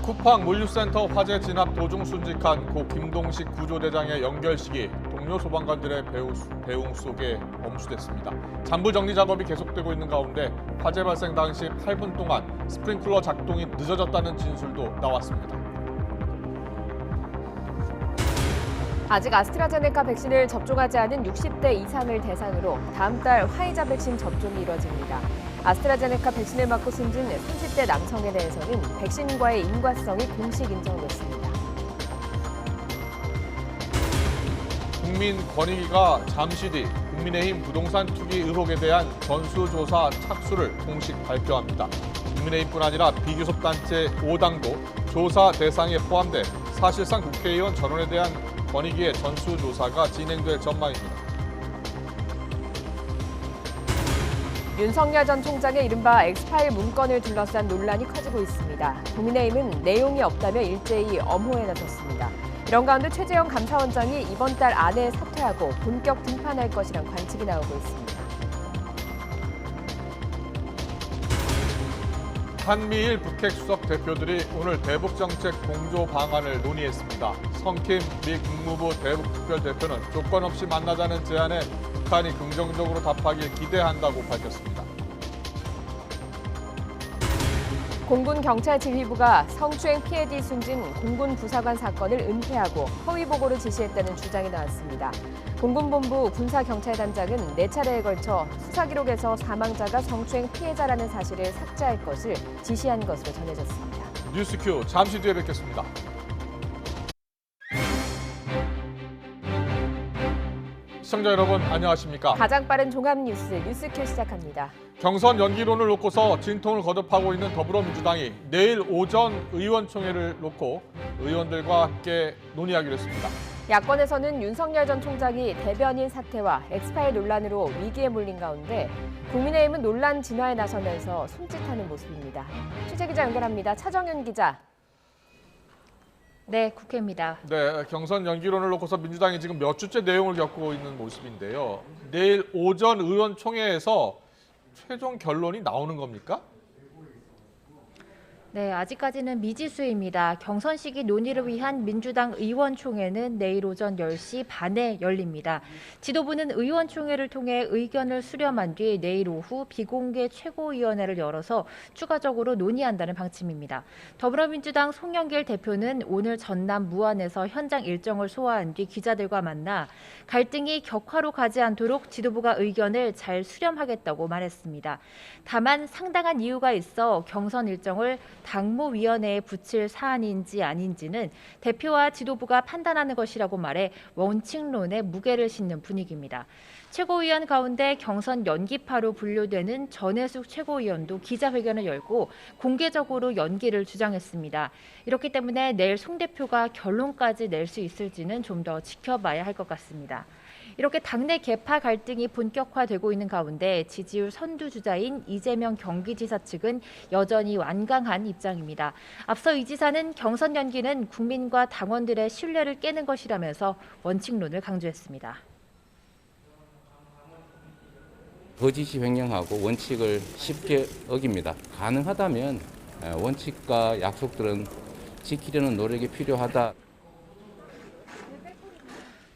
쿠팡 물류센터 화재 진압 도중 순직한 고 김동식 구조대장의 연결식이 동료 소방관들의 배웅 속에 엄수됐습니다. 잔부 정리 작업이 계속되고 있는 가운데 화재 발생 당시 8분 동안 스프링클러 작동이 늦어졌다는 진술도 나왔습니다. 아직 아스트라제네카 백신을 접종하지 않은 60대 이상을 대상으로 다음 달 화이자 백신 접종이 이뤄집니다. 아스트라제네카 백신을 맞고 숨진 30대 남성에 대해서는 백신과의 인과성이 공식 인정됐습니다. 국민권익위가 잠시 뒤 국민의힘 부동산 투기 의혹에 대한 전수조사 착수를 공식 발표합니다. 국민의힘뿐 아니라 비교섭단체 5당도 조사 대상에 포함돼 사실상 국회의원 전원에 대한 권익위의 전수조사가 진행될 전망입니다. 윤석열 전 총장의 이른바 엑스파일 문건을 둘러싼 논란이 커지고 있습니다. 국민의힘은 내용이 없다며 일제히 엄호에 나섰습니다. 이런 가운데 최재형 감사원장이 이번 달 안에 사퇴하고 본격 등판할 것이란 관측이 나오고 있습니다. 한미일 북핵 수석 대표들이 오늘 대북정책 공조 방안을 논의했습니다. 성킴 미 국무부 대북특별대표는 조건 없이 만나자는 제안에 북한이 긍정적으로 답하길 기대한다고 밝혔습니다. 공군 경찰지휘부가 성추행 피해 뒤 숨진 공군 부사관 사건을 은폐하고 허위 보고를 지시했다는 주장이 나왔습니다. 공군본부 군사경찰단장은 4차례에 걸쳐 수사 기록에서 사망자가 성추행 피해자라는 사실을 삭제할 것을 지시한 것으로 전해졌습니다. 뉴스큐 잠시 뒤에 뵙겠습니다. 시청자 여러분 안녕하십니까? 가장 빠른 종합 뉴스큐 시작합니다. 경선 연기론을 놓고서 진통을 거듭하고 있는 더불어민주당이 내일 오전 의원총회를 놓고 의원들과 함께 논의하기로 했습니다. 야권에서는 윤석열 전 총장이 대변인 사퇴와 엑스파일 논란으로 위기에 몰린 가운데 국민의힘은 논란 진화에 나서면서 손짓하는 모습입니다. 취재기자 연결합니다. 차정윤 기자. 네, 국회입니다. 네, 경선 연기론을 놓고서 민주당이 지금 몇 주째 내용을 겪고 있는 모습인데요. 내일 오전 의원총회에서 최종 결론이 나오는 겁니까? 네, 아직까지는 미지수입니다. 경선 시기 논의를 위한 민주당 의원총회는 내일 오전 10시 반에 열립니다. 지도부는 의원총회를 통해 의견을 수렴한 뒤 내일 오후 비공개 최고위원회를 열어서 추가적으로 논의한다는 방침입니다. 더불어민주당 송영길 대표는 오늘 전남 무안에서 현장 일정을 소화한 뒤 기자들과 만나 갈등이 격화로 가지 않도록 지도부가 의견을 잘 수렴하겠다고 말했습니다. 다만 상당한 이유가 있어 경선 일정을 당무위원회에 붙일 사안인지 아닌지는 대표와 지도부가 판단하는 것이라고 말해 원칙론에 무게를 싣는 분위기입니다. 최고위원 가운데 경선 연기파로 분류되는 전해숙 최고위원도 기자회견을 열고 공개적으로 연기를 주장했습니다. 이렇기 때문에 내일 송 대표가 결론까지 낼 수 있을지는 좀 더 지켜봐야 할 것 같습니다. 이렇게 당내 계파 갈등이 본격화되고 있는 가운데 지지율 선두주자인 이재명 경기지사 측은 여전히 완강한 입장입니다. 앞서 이 지사는 경선 연기는 국민과 당원들의 신뢰를 깨는 것이라면서 원칙론을 강조했습니다. 거짓이 횡령하고 원칙을 쉽게 어깁니다. 가능하다면 원칙과 약속들은 지키려는 노력이 필요하다.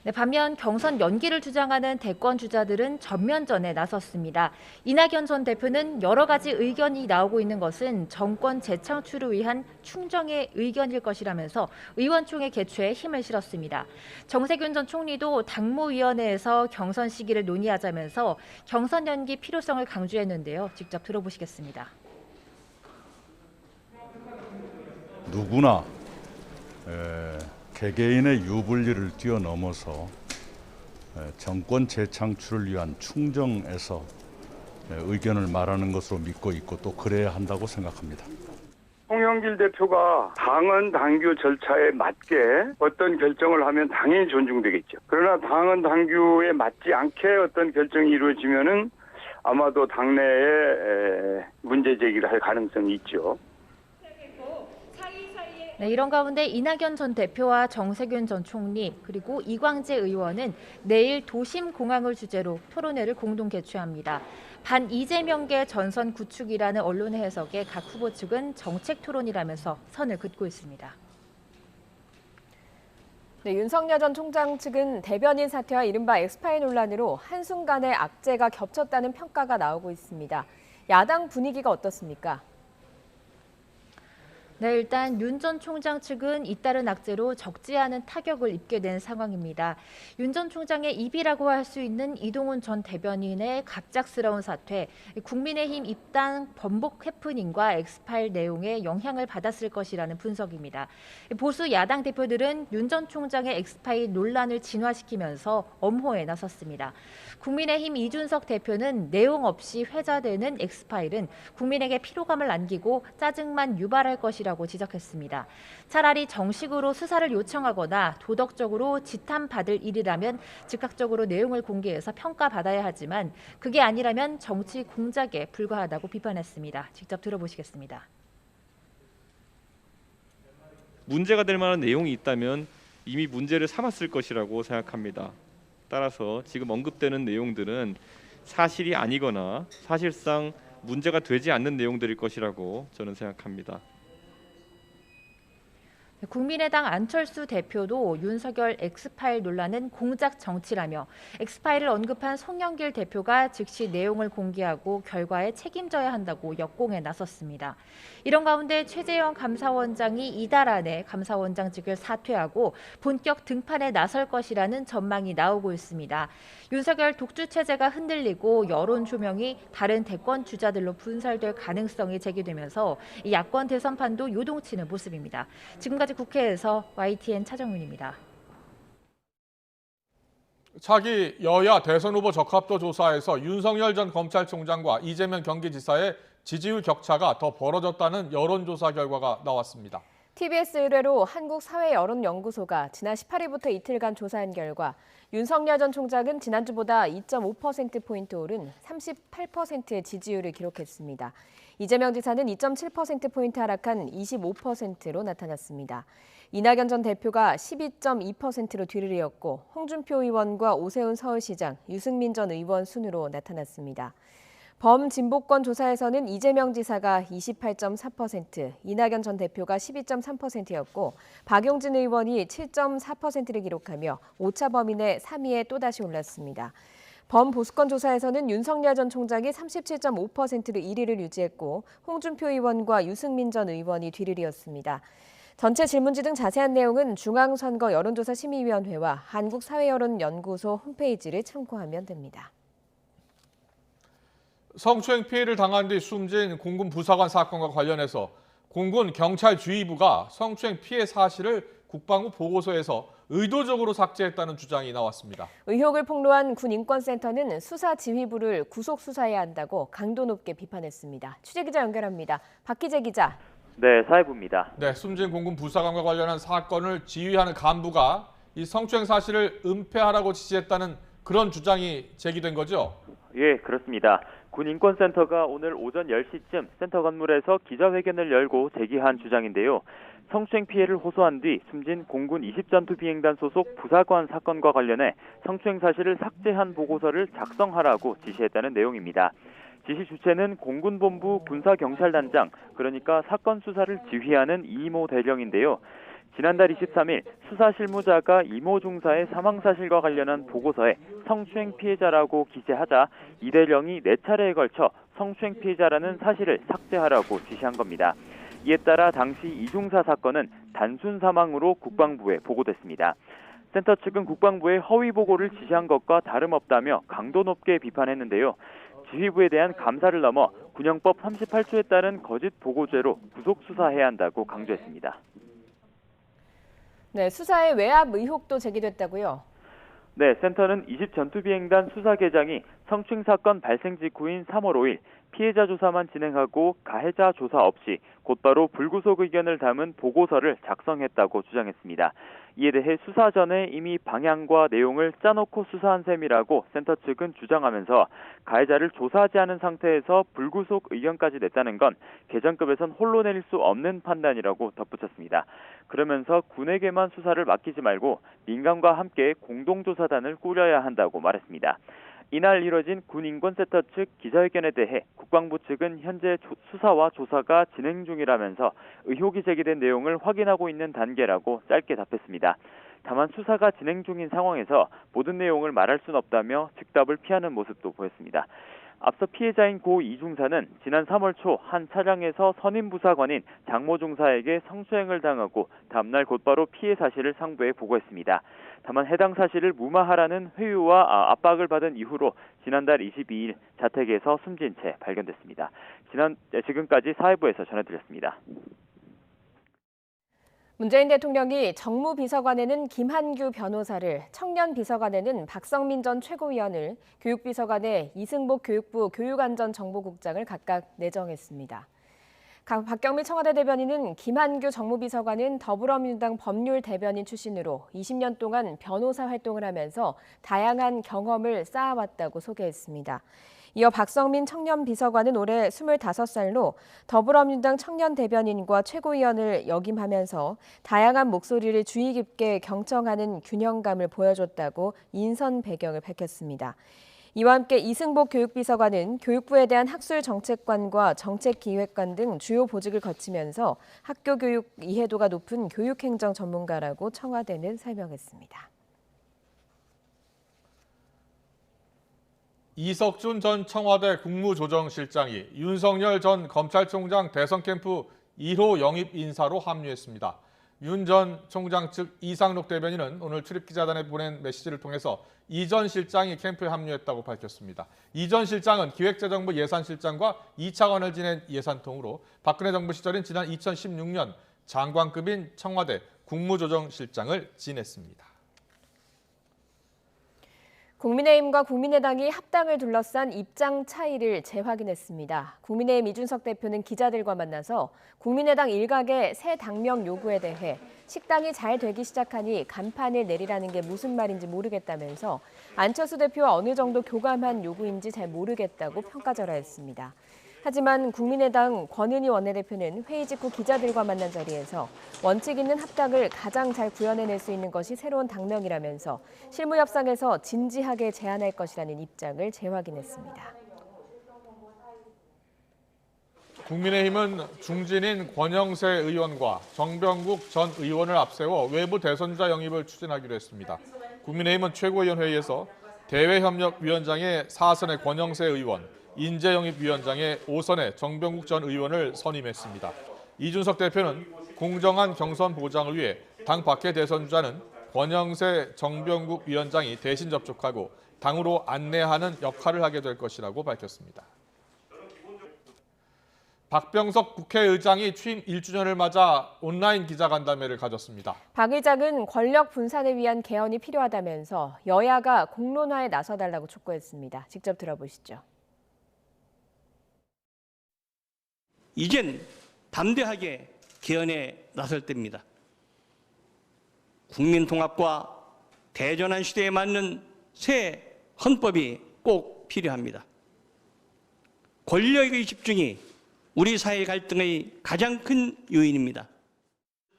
네, 반면 경선 연기를 주장하는 대권 주자들은 전면전에 나섰습니다. 이낙연 전 대표는 여러 가지 의견이 나오고 있는 것은 정권 재창출을 위한 충정의 의견일 것이라면서 의원총회 개최에 힘을 실었습니다. 정세균 전 총리도 당무위원회에서 경선 시기를 논의하자면서 경선 연기 필요성을 강조했는데요. 직접 들어보시겠습니다. 누구나 개개인의 유불리를 뛰어넘어서 정권 재창출을 위한 충정에서 의견을 말하는 것으로 믿고 있고 또 그래야 한다고 생각합니다. 송영길 대표가 당헌 당규 절차에 맞게 어떤 결정을 하면 당연히 존중되겠죠. 그러나 당헌 당규에 맞지 않게 어떤 결정이 이루어지면은 아마도 당내에 문제 제기를 할 가능성이 있죠. 네, 이런 가운데 이낙연 전 대표와 정세균 전 총리 그리고 이광재 의원은 내일 도심공항을 주제로 토론회를 공동 개최합니다. 반 이재명계 전선 구축이라는 언론의 해석에 각 후보 측은 정책 토론이라면서 선을 긋고 있습니다. 네, 윤석열 전 총장 측은 대변인 사태와 이른바 엑스파일 논란으로 한순간에 악재가 겹쳤다는 평가가 나오고 있습니다. 야당 분위기가 어떻습니까? 네, 일단 윤 전 총장 측은 잇따른 악재로 적지 않은 타격을 입게 된 상황입니다. 윤 전 총장의 입이라고 할 수 있는 이동훈 전 대변인의 갑작스러운 사퇴, 국민의힘 입당 번복 해프닝과 엑스파일 내용에 영향을 받았을 것이라는 분석입니다. 보수 야당 대표들은 윤 전 총장의 엑스파일 논란을 진화시키면서 엄호에 나섰습니다. 국민의힘 이준석 대표는 내용 없이 회자되는 엑스파일은 국민에게 피로감을 안기고 짜증만 유발할 것이라고 지적했습니다. 차라리 정식으로 수사를 요청하거나 도덕적으로 지탄받을 일이라면 즉각적으로 내용을 공개해서 평가받아야 하지만 그게 아니라면 정치 공작에 불과하다고 비판했습니다. 직접 들어보시겠습니다. 문제가 될 만한 내용이 있다면 이미 문제를 삼았을 것이라고 생각합니다. 따라서 지금 언급되는 내용들은 사실이 아니거나 사실상 문제가 되지 않는 내용들일 것이라고 저는 생각합니다. 국민의당 안철수 대표도 윤석열 엑스파일 논란은 공작 정치라며 엑스파일을 언급한 송영길 대표가 즉시 내용을 공개하고 결과에 책임져야 한다고 역공에 나섰습니다. 이런 가운데 최재형 감사원장이 이달 안에 감사원장직을 사퇴하고 본격 등판에 나설 것이라는 전망이 나오고 있습니다. 윤석열 독주 체제가 흔들리고 여론 조명이 다른 대권 주자들로 분살될 가능성이 제기되면서 이 야권 대선판도 요동치는 모습입니다. 지금까지 국회에서 YTN 차정윤입니다. 차기 여야 대선 후보 적합도 조사에서 윤석열 전 검찰총장과 이재명 경기지사의 지지율 격차가 더 벌어졌다는 여론조사 결과가 나왔습니다. TBS 의뢰로 한국사회여론연구소가 지난 18일부터 이틀간 조사한 결과 윤석열 전 총장은 지난주보다 2.5%포인트 오른 38%의 지지율을 기록했습니다. 이재명 지사는 2.7%포인트 하락한 25%로 나타났습니다. 이낙연 전 대표가 12.2%로 뒤를 이었고 홍준표 의원과 오세훈 서울시장, 유승민 전 의원 순으로 나타났습니다. 범진보권 조사에서는 이재명 지사가 28.4%, 이낙연 전 대표가 12.3%였고 박용진 의원이 7.4%를 기록하며 오차 범위 내 3위에 또다시 올랐습니다. 범보수권 조사에서는 윤석열 전 총장이 37.5%로 1위를 유지했고 홍준표 의원과 유승민 전 의원이 뒤를 이었습니다. 전체 질문지 등 자세한 내용은 중앙선거 여론조사 심의위원회와 한국사회여론연구소 홈페이지를 참고하면 됩니다. 성추행 피해를 당한 뒤 숨진 공군 부사관 사건과 관련해서 공군 경찰주의부가 성추행 피해 사실을 국방부 보고서에서 의도적으로 삭제했다는 주장이 나왔습니다. 의혹을 폭로한 군인권센터는 수사지휘부를 구속 수사해야 한다고 강도 높게 비판했습니다. 취재기자 연결합니다. 박기재 기자. 네, 사회부입니다. 네, 숨진 공군 부사관과 관련한 사건을 지휘하는 간부가 이 성추행 사실을 은폐하라고 지시했다는 그런 주장이 제기된 거죠? 예, 그렇습니다. 군인권센터가 오늘 오전 10시쯤 센터 건물에서 기자회견을 열고 제기한 주장인데요. 성추행 피해를 호소한 뒤 숨진 공군 20전투 비행단 소속 부사관 사건과 관련해 성추행 사실을 삭제한 보고서를 작성하라고 지시했다는 내용입니다. 지시 주체는 공군본부 군사경찰단장, 그러니까 사건 수사를 지휘하는 이모 대령인데요. 지난달 23일 수사실무자가 이모 중사의 사망 사실과 관련한 보고서에 성추행 피해자라고 기재하자 이 대령이 4차례에 걸쳐 성추행 피해자라는 사실을 삭제하라고 지시한 겁니다. 이에 따라 당시 이 중사 사건은 단순 사망으로 국방부에 보고됐습니다. 센터 측은 국방부에 허위 보고를 지시한 것과 다름없다며 강도 높게 비판했는데요. 지휘부에 대한 감사를 넘어 군형법 38조에 따른 거짓 보고죄로 구속 수사해야 한다고 강조했습니다. 네, 수사에 외압 의혹도 제기됐다고요? 네, 센터는 20전투비행단 수사계장이 성추행 사건 발생 직후인 3월 5일 피해자 조사만 진행하고 가해자 조사 없이 곧바로 불구속 의견을 담은 보고서를 작성했다고 주장했습니다. 이에 대해 수사 전에 이미 방향과 내용을 짜놓고 수사한 셈이라고 센터 측은 주장하면서 가해자를 조사하지 않은 상태에서 불구속 의견까지 냈다는 건 개정급에선 홀로 내릴 수 없는 판단이라고 덧붙였습니다. 그러면서 군에게만 수사를 맡기지 말고 민간과 함께 공동조사단을 꾸려야 한다고 말했습니다. 이날 이뤄진 군인권센터 측 기자회견에 대해 국방부 측은 현재 수사와 조사가 진행 중이라면서 의혹이 제기된 내용을 확인하고 있는 단계라고 짧게 답했습니다. 다만 수사가 진행 중인 상황에서 모든 내용을 말할 순 없다며 즉답을 피하는 모습도 보였습니다. 앞서 피해자인 고 이중사는 지난 3월 초 한 차량에서 선임 부사관인 장모 중사에게 성추행을 당하고 다음날 곧바로 피해 사실을 상부에 보고했습니다. 다만 해당 사실을 무마하라는 회유와 압박을 받은 이후로 지난달 22일 자택에서 숨진 채 발견됐습니다. 지금까지 사회부에서 전해드렸습니다. 문재인 대통령이 정무비서관에는 김한규 변호사를, 청년비서관에는 박성민 전 최고위원을, 교육비서관에 이승복 교육부 교육안전정보국장을 각각 내정했습니다. 박경미 청와대 대변인은 김한규 정무비서관은 더불어민주당 법률대변인 출신으로 20년 동안 변호사 활동을 하면서 다양한 경험을 쌓아왔다고 소개했습니다. 이어 박성민 청년비서관은 올해 25살로 더불어민주당 청년대변인과 최고위원을 역임하면서 다양한 목소리를 주의 깊게 경청하는 균형감을 보여줬다고 인선 배경을 밝혔습니다. 이와 함께 이승복 교육비서관은 교육부에 대한 학술정책관과 정책기획관 등 주요 보직을 거치면서 학교 교육 이해도가 높은 교육행정 전문가라고 청와대는 설명했습니다. 이석준 전 청와대 국무조정실장이 윤석열 전 검찰총장 대선 캠프 1호 영입 인사로 합류했습니다. 윤 전 총장 측 이상록 대변인은 오늘 출입기자단에 보낸 메시지를 통해서 이 전 실장이 캠프에 합류했다고 밝혔습니다. 이 전 실장은 기획재정부 예산실장과 2차관을 지낸 예산통으로 박근혜 정부 시절인 지난 2016년 장관급인 청와대 국무조정실장을 지냈습니다. 국민의힘과 국민의당이 합당을 둘러싼 입장 차이를 재확인했습니다. 국민의힘 이준석 대표는 기자들과 만나서 국민의당 일각의 새 당명 요구에 대해 식당이 잘 되기 시작하니 간판을 내리라는 게 무슨 말인지 모르겠다면서 안철수 대표와 어느 정도 교감한 요구인지 잘 모르겠다고 평가절하했습니다. 하지만 국민의당 권은희 원내대표는 회의 직후 기자들과 만난 자리에서 원칙 있는 합당을 가장 잘 구현해낼 수 있는 것이 새로운 당명이라면서 실무 협상에서 진지하게 제안할 것이라는 입장을 재확인했습니다. 국민의힘은 중진인 권영세 의원과 정병국 전 의원을 앞세워 외부 대선주자 영입을 추진하기로 했습니다. 국민의힘은 최고위원회의에서 대외협력위원장에 4선의 권영세 의원, 인재영입위원장에 5선의 정병국 전 의원을 선임했습니다. 이준석 대표는 공정한 경선 보장을 위해 당 밖의 대선주자는 권영세 정병국 위원장이 대신 접촉하고 당으로 안내하는 역할을 하게 될 것이라고 밝혔습니다. 박병석 국회의장이 취임 1주년을 맞아 온라인 기자간담회를 가졌습니다. 박 의장은 권력 분산을 위한 개헌이 필요하다면서 여야가 공론화에 나서달라고 촉구했습니다. 직접 들어보시죠. 이젠 담대하게 개헌에 나설 때입니다. 국민 통합과 대전환 시대에 맞는 새 헌법이 꼭 필요합니다. 권력의 집중이 우리 사회 갈등의 가장 큰 요인입니다.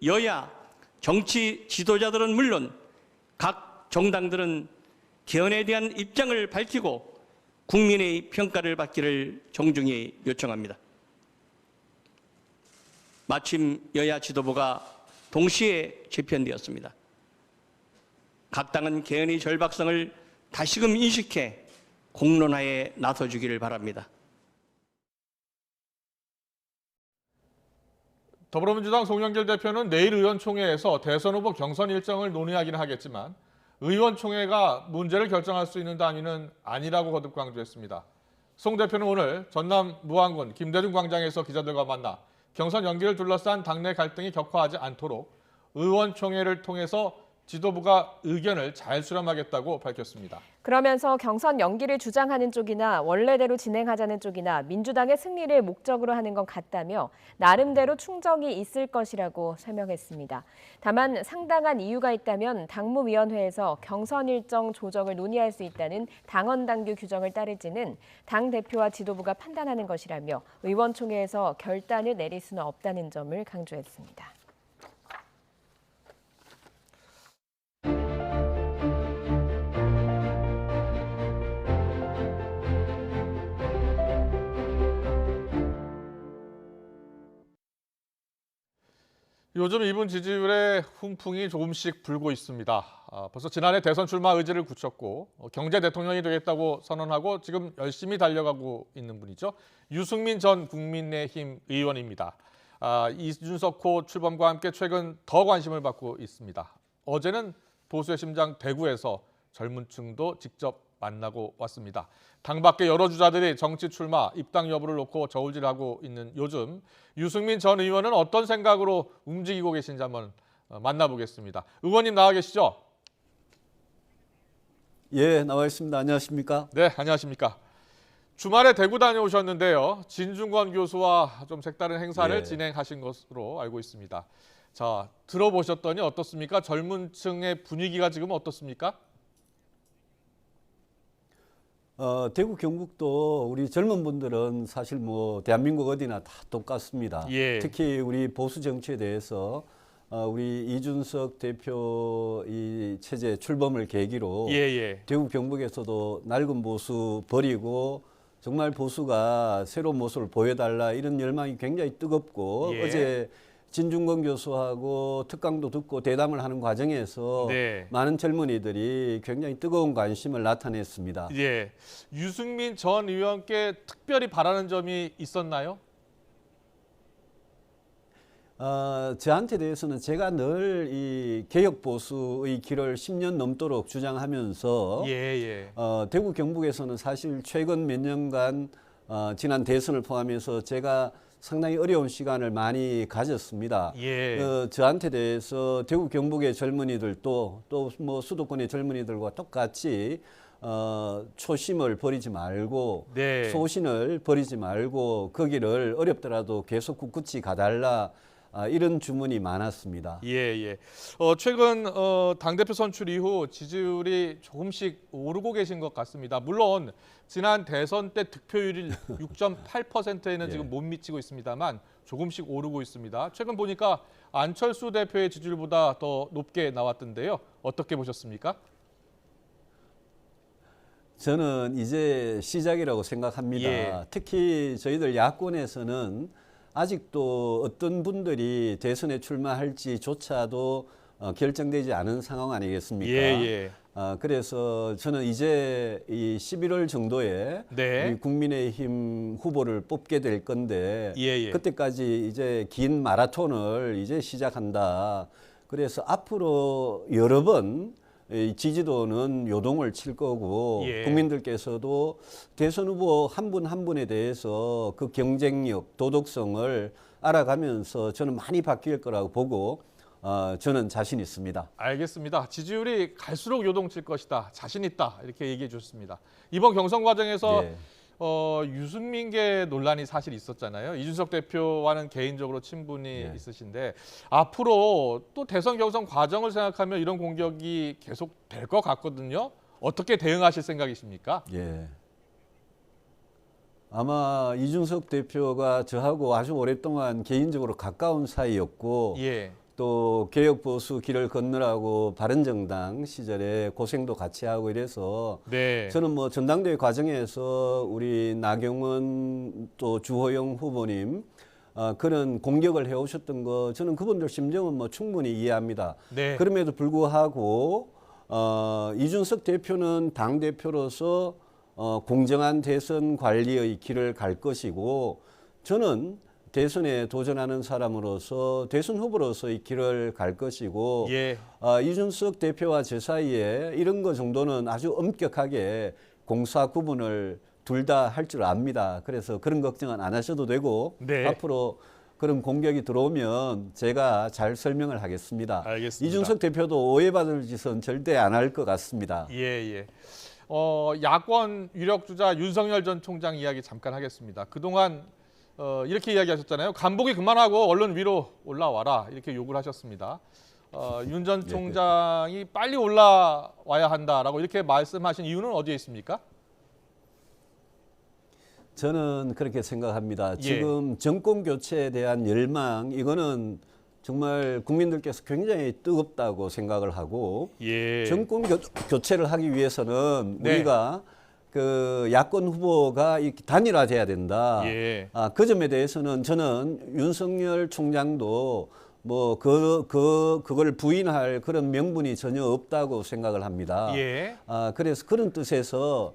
여야 정치 지도자들은 물론 각 정당들은 개헌에 대한 입장을 밝히고 국민의 평가를 받기를 정중히 요청합니다. 마침 여야 지도부가 동시에 재편되었습니다. 각 당은 개헌의 절박성을 다시금 인식해 공론화에 나서주기를 바랍니다. 더불어민주당 송영길 대표는 내일 의원총회에서 대선 후보 경선 일정을 논의하기는 하겠지만 의원총회가 문제를 결정할 수 있는 단위는 아니라고 거듭 강조했습니다. 송 대표는 오늘 전남 무안군 김대중 광장에서 기자들과 만나 경선 연기를 둘러싼 당내 갈등이 격화하지 않도록 의원총회를 통해서 지도부가 의견을 잘 수렴하겠다고 밝혔습니다. 그러면서 경선 연기를 주장하는 쪽이나 원래대로 진행하자는 쪽이나 민주당의 승리를 목적으로 하는 건 같다며 나름대로 충정이 있을 것이라고 설명했습니다. 다만 상당한 이유가 있다면 당무위원회에서 경선 일정 조정을 논의할 수 있다는 당원 당규 규정을 따를지는 당대표와 지도부가 판단하는 것이라며 의원총회에서 결단을 내릴 수는 없다는 점을 강조했습니다. 요즘 이분 지지율에 훈풍이 조금씩 불고 있습니다. 벌써 지난해 대선 출마 의지를 굳혔고 경제 대통령이 되겠다고 선언하고 지금 열심히 달려가고 있는 분이죠. 유승민 전 국민의힘 의원입니다. 이준석 호 출범과 함께 최근 더 관심을 받고 있습니다. 어제는 보수의 심장 대구에서 젊은 층도 직접 만나고 왔습니다. 당 밖의 여러 주자들이 정치 출마, 입당 여부를 놓고 저울질하고 있는 요즘 유승민 전 의원은 어떤 생각으로 움직이고 계신지 한번 만나보겠습니다. 의원님 나와 계시죠? 예, 나와 있습니다. 안녕하십니까? 네, 안녕하십니까? 주말에 대구 다녀오셨는데요. 진중권 교수와 좀 색다른 행사를 예. 진행하신 것으로 알고 있습니다. 자, 들어보셨더니 어떻습니까? 젊은 층의 분위기가 지금 어떻습니까? 대구 경북도 우리 젊은 분들은 사실 뭐 대한민국 어디나 다 똑같습니다. 예. 특히 우리 보수 정치에 대해서 우리 이준석 대표 이 체제 출범을 계기로 대구 경북에서도 낡은 보수 버리고 정말 보수가 새로운 모습을 보여달라 이런 열망이 굉장히 뜨겁고 예. 어제 진중권 교수하고 특강도 듣고 대담을 하는 과정에서 네. 많은 젊은이들이 굉장히 뜨거운 관심을 나타냈습니다. 예, 유승민 전 의원께 특별히 바라는 점이 있었나요? 저한테 대해서는 제가 늘 이 개혁 보수의 길을 10년 넘도록 주장하면서 대구 경북에서는 사실 최근 몇 년간 지난 대선을 포함해서 제가 상당히 어려운 시간을 많이 가졌습니다. 저한테 대해서 대구 경북의 젊은이들도 또 뭐 수도권의 젊은이들과 똑같이 초심을 버리지 말고 소신을 버리지 말고 거기를 어렵더라도 계속 꿋꿋이 가달라 이런 주문이 많았습니다. 최근 당대표 선출 이후 지지율이 조금씩 오르고 계신 것 같습니다. 물론 지난 대선 때 득표율이 6.8%에는 지금 못 미치고 있습니다만 조금씩 오르고 있습니다. 최근 보니까 안철수 대표의 지지율보다 더 높게 나왔던데요. 어떻게 보셨습니까? 저는 이제 시작이라고 생각합니다. 특히 저희들 야권에서는 아직도 어떤 분들이 대선에 출마할지조차도 결정되지 않은 상황 아니겠습니까? 그래서 저는 이제 이 11월 정도에 우리 국민의힘 후보를 뽑게 될 건데 그때까지 이제 긴 마라톤을 이제 시작한다. 그래서 앞으로 여러 번 지지도는 요동을 칠 거고 국민들께서도 대선 후보 한 분 한 분에 대해서 그 경쟁력, 도덕성을 알아가면서 저는 많이 바뀔 거라고 보고 저는 자신 있습니다. 알겠습니다. 지지율이 갈수록 요동칠 것이다. 자신 있다. 이렇게 얘기해 주셨습니다. 이번 경선 과정에서 유승민계 논란이 사실 있었잖아요. 이준석 대표와는 개인적으로 친분이 있으신데 앞으로 또 대선 경선 과정을 생각하면 이런 공격이 계속 될 것 같거든요. 어떻게 대응하실 생각이십니까? 아마 이준석 대표가 저하고 아주 오랫동안 개인적으로 가까운 사이였고 또 개혁 보수 길을 걷느라고 바른정당 시절에 고생도 같이 하고 이래서 저는 뭐 전당대회 과정에서 우리 나경원 또 주호영 후보님 그런 공격을 해오셨던 거 저는 그분들 심정은 뭐 충분히 이해합니다. 그럼에도 불구하고 이준석 대표는 당 대표로서 공정한 대선 관리의 길을 갈 것이고 저는 대선에 도전하는 사람으로서 대선 후보로서의 길을 갈 것이고 이준석 대표와 제 사이에 이런 거 정도는 아주 엄격하게 공사 구분을 둘 다 할 줄 압니다. 그래서 그런 걱정은 안 하셔도 되고 앞으로 그런 공격이 들어오면 제가 잘 설명을 하겠습니다. 알겠습니다. 이준석 대표도 오해받을 짓은 절대 안 할 것 같습니다. 예. 야권 유력 주자 윤석열 전 총장 이야기 잠깐 하겠습니다. 그동안 이렇게 이야기하셨잖아요. 간보기 그만하고 얼른 위로 올라와라 이렇게 요구를 하셨습니다. 윤 전 총장이 빨리 올라와야 한다라고 이렇게 말씀하신 이유는 어디에 있습니까? 저는 그렇게 생각합니다. 예. 지금 정권 교체에 대한 열망 이거는 정말 국민들께서 굉장히 뜨겁다고 생각을 하고 예. 정권 교체를 하기 위해서는 네. 우리가 그 야권 후보가 이렇게 단일화돼야 된다. 예. 그 점에 대해서는 저는 윤석열 총장도 뭐 그걸 부인할 그런 명분이 전혀 없다고 생각을 합니다. 예. 그래서 그런 뜻에서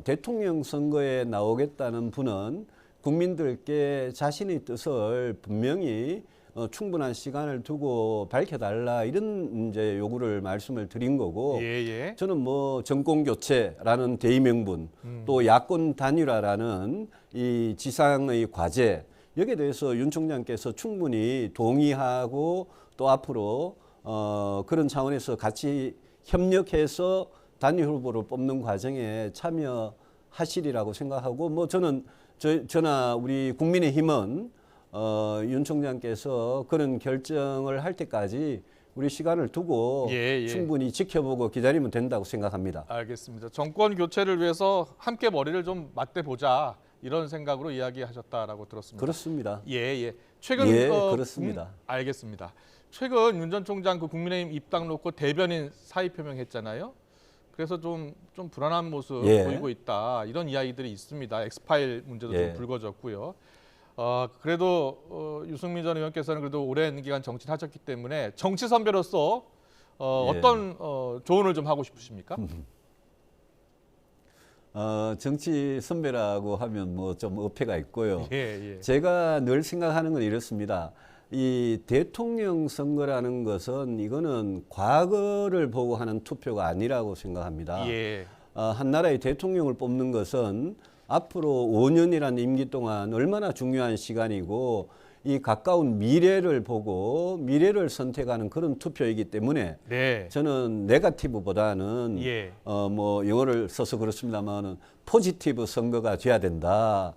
대통령 선거에 나오겠다는 분은 국민들께 자신의 뜻을 분명히 충분한 시간을 두고 밝혀달라 이런 이제 요구를 말씀을 드린 거고 예. 저는 뭐 정권 교체라는 대의 명분 또 야권 단일화라는 이 지상의 과제 여기에 대해서 윤 총장께서 충분히 동의하고 또 앞으로 그런 차원에서 같이 협력해서 단일 후보를 뽑는 과정에 참여하시리라고 생각하고 뭐 저는 저나 우리 국민의힘은 윤 총장께서 그런 결정을 할 때까지 우리 시간을 두고 충분히 지켜보고 기다리면 된다고 생각합니다. 알겠습니다. 정권 교체를 위해서 함께 머리를 좀 맞대보자 이런 생각으로 이야기하셨다라고 들었습니다. 그렇습니다. 예. 최근 그렇습니다. 알겠습니다. 최근 윤 전 총장 그 국민의힘 입당 놓고 대변인 사의 표명했잖아요. 그래서 좀 불안한 모습 보이고 있다 이런 이야기들이 있습니다. 엑스파일 문제도 좀 불거졌고요. 그래도 유승민 전 의원께서는 그래도 오랜 기간 정치를 하셨기 때문에 정치 선배로서 어떤 조언을 좀 하고 싶으십니까? 정치 선배라고 하면 뭐 좀 어폐가 있고요. 예. 제가 늘 생각하는 건 이렇습니다. 이 대통령 선거라는 것은 이거는 과거를 보고 하는 투표가 아니라고 생각합니다. 예. 한 나라의 대통령을 뽑는 것은 앞으로 5년이라는 임기 동안 얼마나 중요한 시간이고 이 가까운 미래를 보고 미래를 선택하는 그런 투표이기 때문에 저는 네거티브보다는 뭐 영어를 써서 그렇습니다만은 포지티브 선거가 돼야 된다.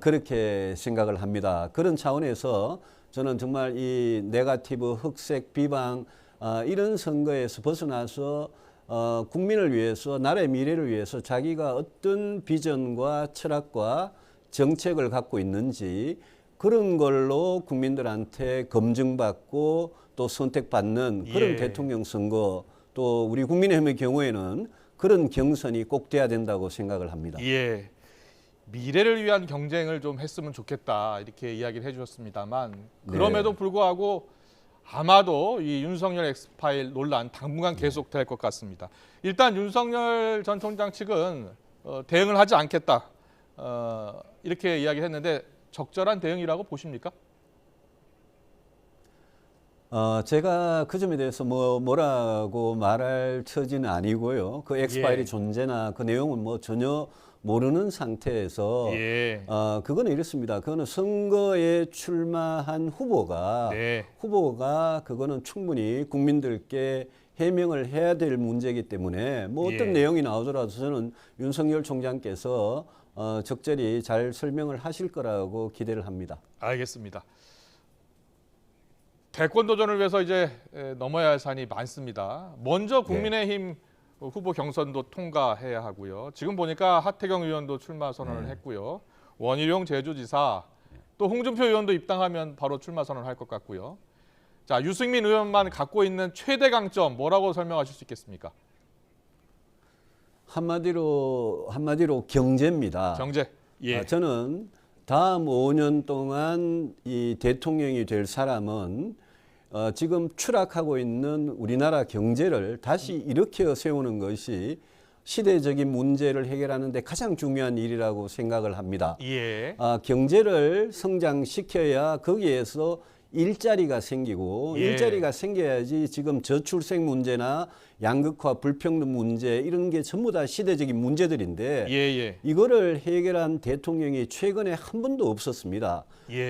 그렇게 생각을 합니다. 그런 차원에서 저는 정말 이 네거티브 흑색 비방 이런 선거에서 벗어나서 국민을 위해서 나라의 미래를 위해서 자기가 어떤 비전과 철학과 정책을 갖고 있는지 그런 걸로 국민들한테 검증받고 또 선택받는 그런 대통령 선거 또 우리 국민의힘의 경우에는 그런 경선이 꼭 돼야 된다고 생각을 합니다. 예. 미래를 위한 경쟁을 좀 했으면 좋겠다 이렇게 이야기를 해주셨습니다만 그럼에도 불구하고 아마도 이 윤석열 엑스파일 논란 당분간 계속될 것 같습니다. 일단 윤석열 전 총장 측은 대응을 하지 않겠다 이렇게 이야기했는데 적절한 대응이라고 보십니까? 제가 그 점에 대해서 뭐라고 말할 처지는 아니고요. 그 엑스파일의 존재나 그 내용은 뭐 전혀 모르는 상태에서 그거는 이렇습니다. 그거는 선거에 출마한 후보가 그거는 충분히 국민들께 해명을 해야 될 문제이기 때문에 뭐 어떤 내용이 나오더라도 저는 윤석열 총장께서 적절히 잘 설명을 하실 거라고 기대를 합니다. 알겠습니다. 대권 도전을 위해서 이제 넘어야 할 산이 많습니다. 먼저 국민의힘 후보 경선도 통과해야 하고요. 지금 보니까 하태경 의원도 출마 선언을 했고요. 원희룡 제주지사 또 홍준표 의원도 입당하면 바로 출마 선언을 할 것 같고요. 자, 유승민 의원만 갖고 있는 최대 강점 뭐라고 설명하실 수 있겠습니까? 한마디로 경제입니다. 경제. 저는 다음 5년 동안 이 대통령이 될 사람은 지금 추락하고 있는 우리나라 경제를 다시 일으켜 세우는 것이 시대적인 문제를 해결하는 데 가장 중요한 일이라고 생각을 합니다. 경제를 성장시켜야 거기에서 일자리가 생기고 일자리가 생겨야지 지금 저출생 문제나 양극화 불평등 문제 이런 게 전부 다 시대적인 문제들인데 이거를 해결한 대통령이 최근에 한 번도 없었습니다.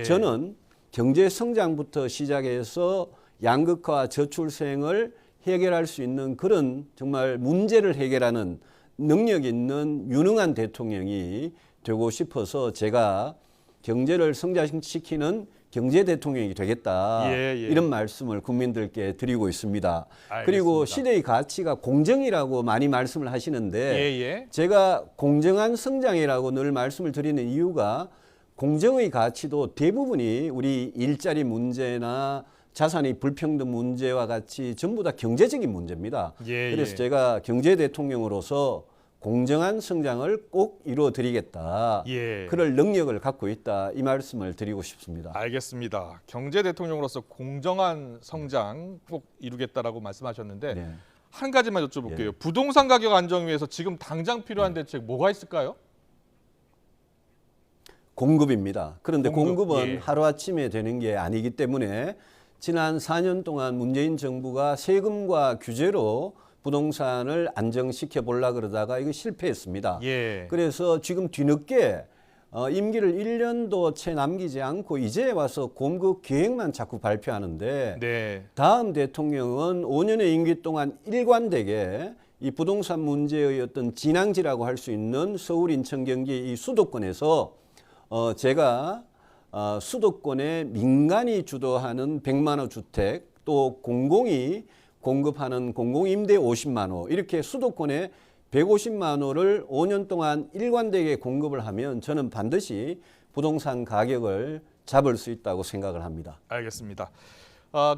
저는 경제 성장부터 시작해서 양극화 저출생을 해결할 수 있는 그런 정말 문제를 해결하는 능력 있는 유능한 대통령이 되고 싶어서 제가 경제를 성장시키는 경제 대통령이 되겠다. 이런 말씀을 국민들께 드리고 있습니다. 알겠습니다. 그리고 시대의 가치가 공정이라고 많이 말씀을 하시는데 제가 공정한 성장이라고 늘 말씀을 드리는 이유가 공정의 가치도 대부분이 우리 일자리 문제나 자산의 불평등 문제와 같이 전부 다 경제적인 문제입니다. 그래서 제가 경제 대통령으로서 공정한 성장을 꼭 이루어드리겠다. 그럴 능력을 갖고 있다. 이 말씀을 드리고 싶습니다. 알겠습니다. 경제 대통령으로서 공정한 성장 꼭 이루겠다라고 말씀하셨는데 한 가지만 여쭤볼게요. 부동산 가격 안정 위해서 지금 당장 필요한 대책 뭐가 있을까요? 공급입니다. 그런데 공급은 하루아침에 되는 게 아니기 때문에 지난 4년 동안 문재인 정부가 세금과 규제로 부동산을 안정시켜 보려고 그러다가 이거 실패했습니다. 그래서 지금 뒤늦게 임기를 1년도 채 남기지 않고 이제 와서 공급 계획만 자꾸 발표하는데 다음 대통령은 5년의 임기 동안 일관되게 이 부동산 문제의 어떤 진앙지라고 할 수 있는 서울, 인천, 경기 이 수도권에서 제가 수도권에 민간이 주도하는 100만 호 주택 또 공공이 공급하는 공공임대 50만 호 이렇게 수도권에 150만 호를 5년 동안 일관되게 공급을 하면 저는 반드시 부동산 가격을 잡을 수 있다고 생각을 합니다. 알겠습니다.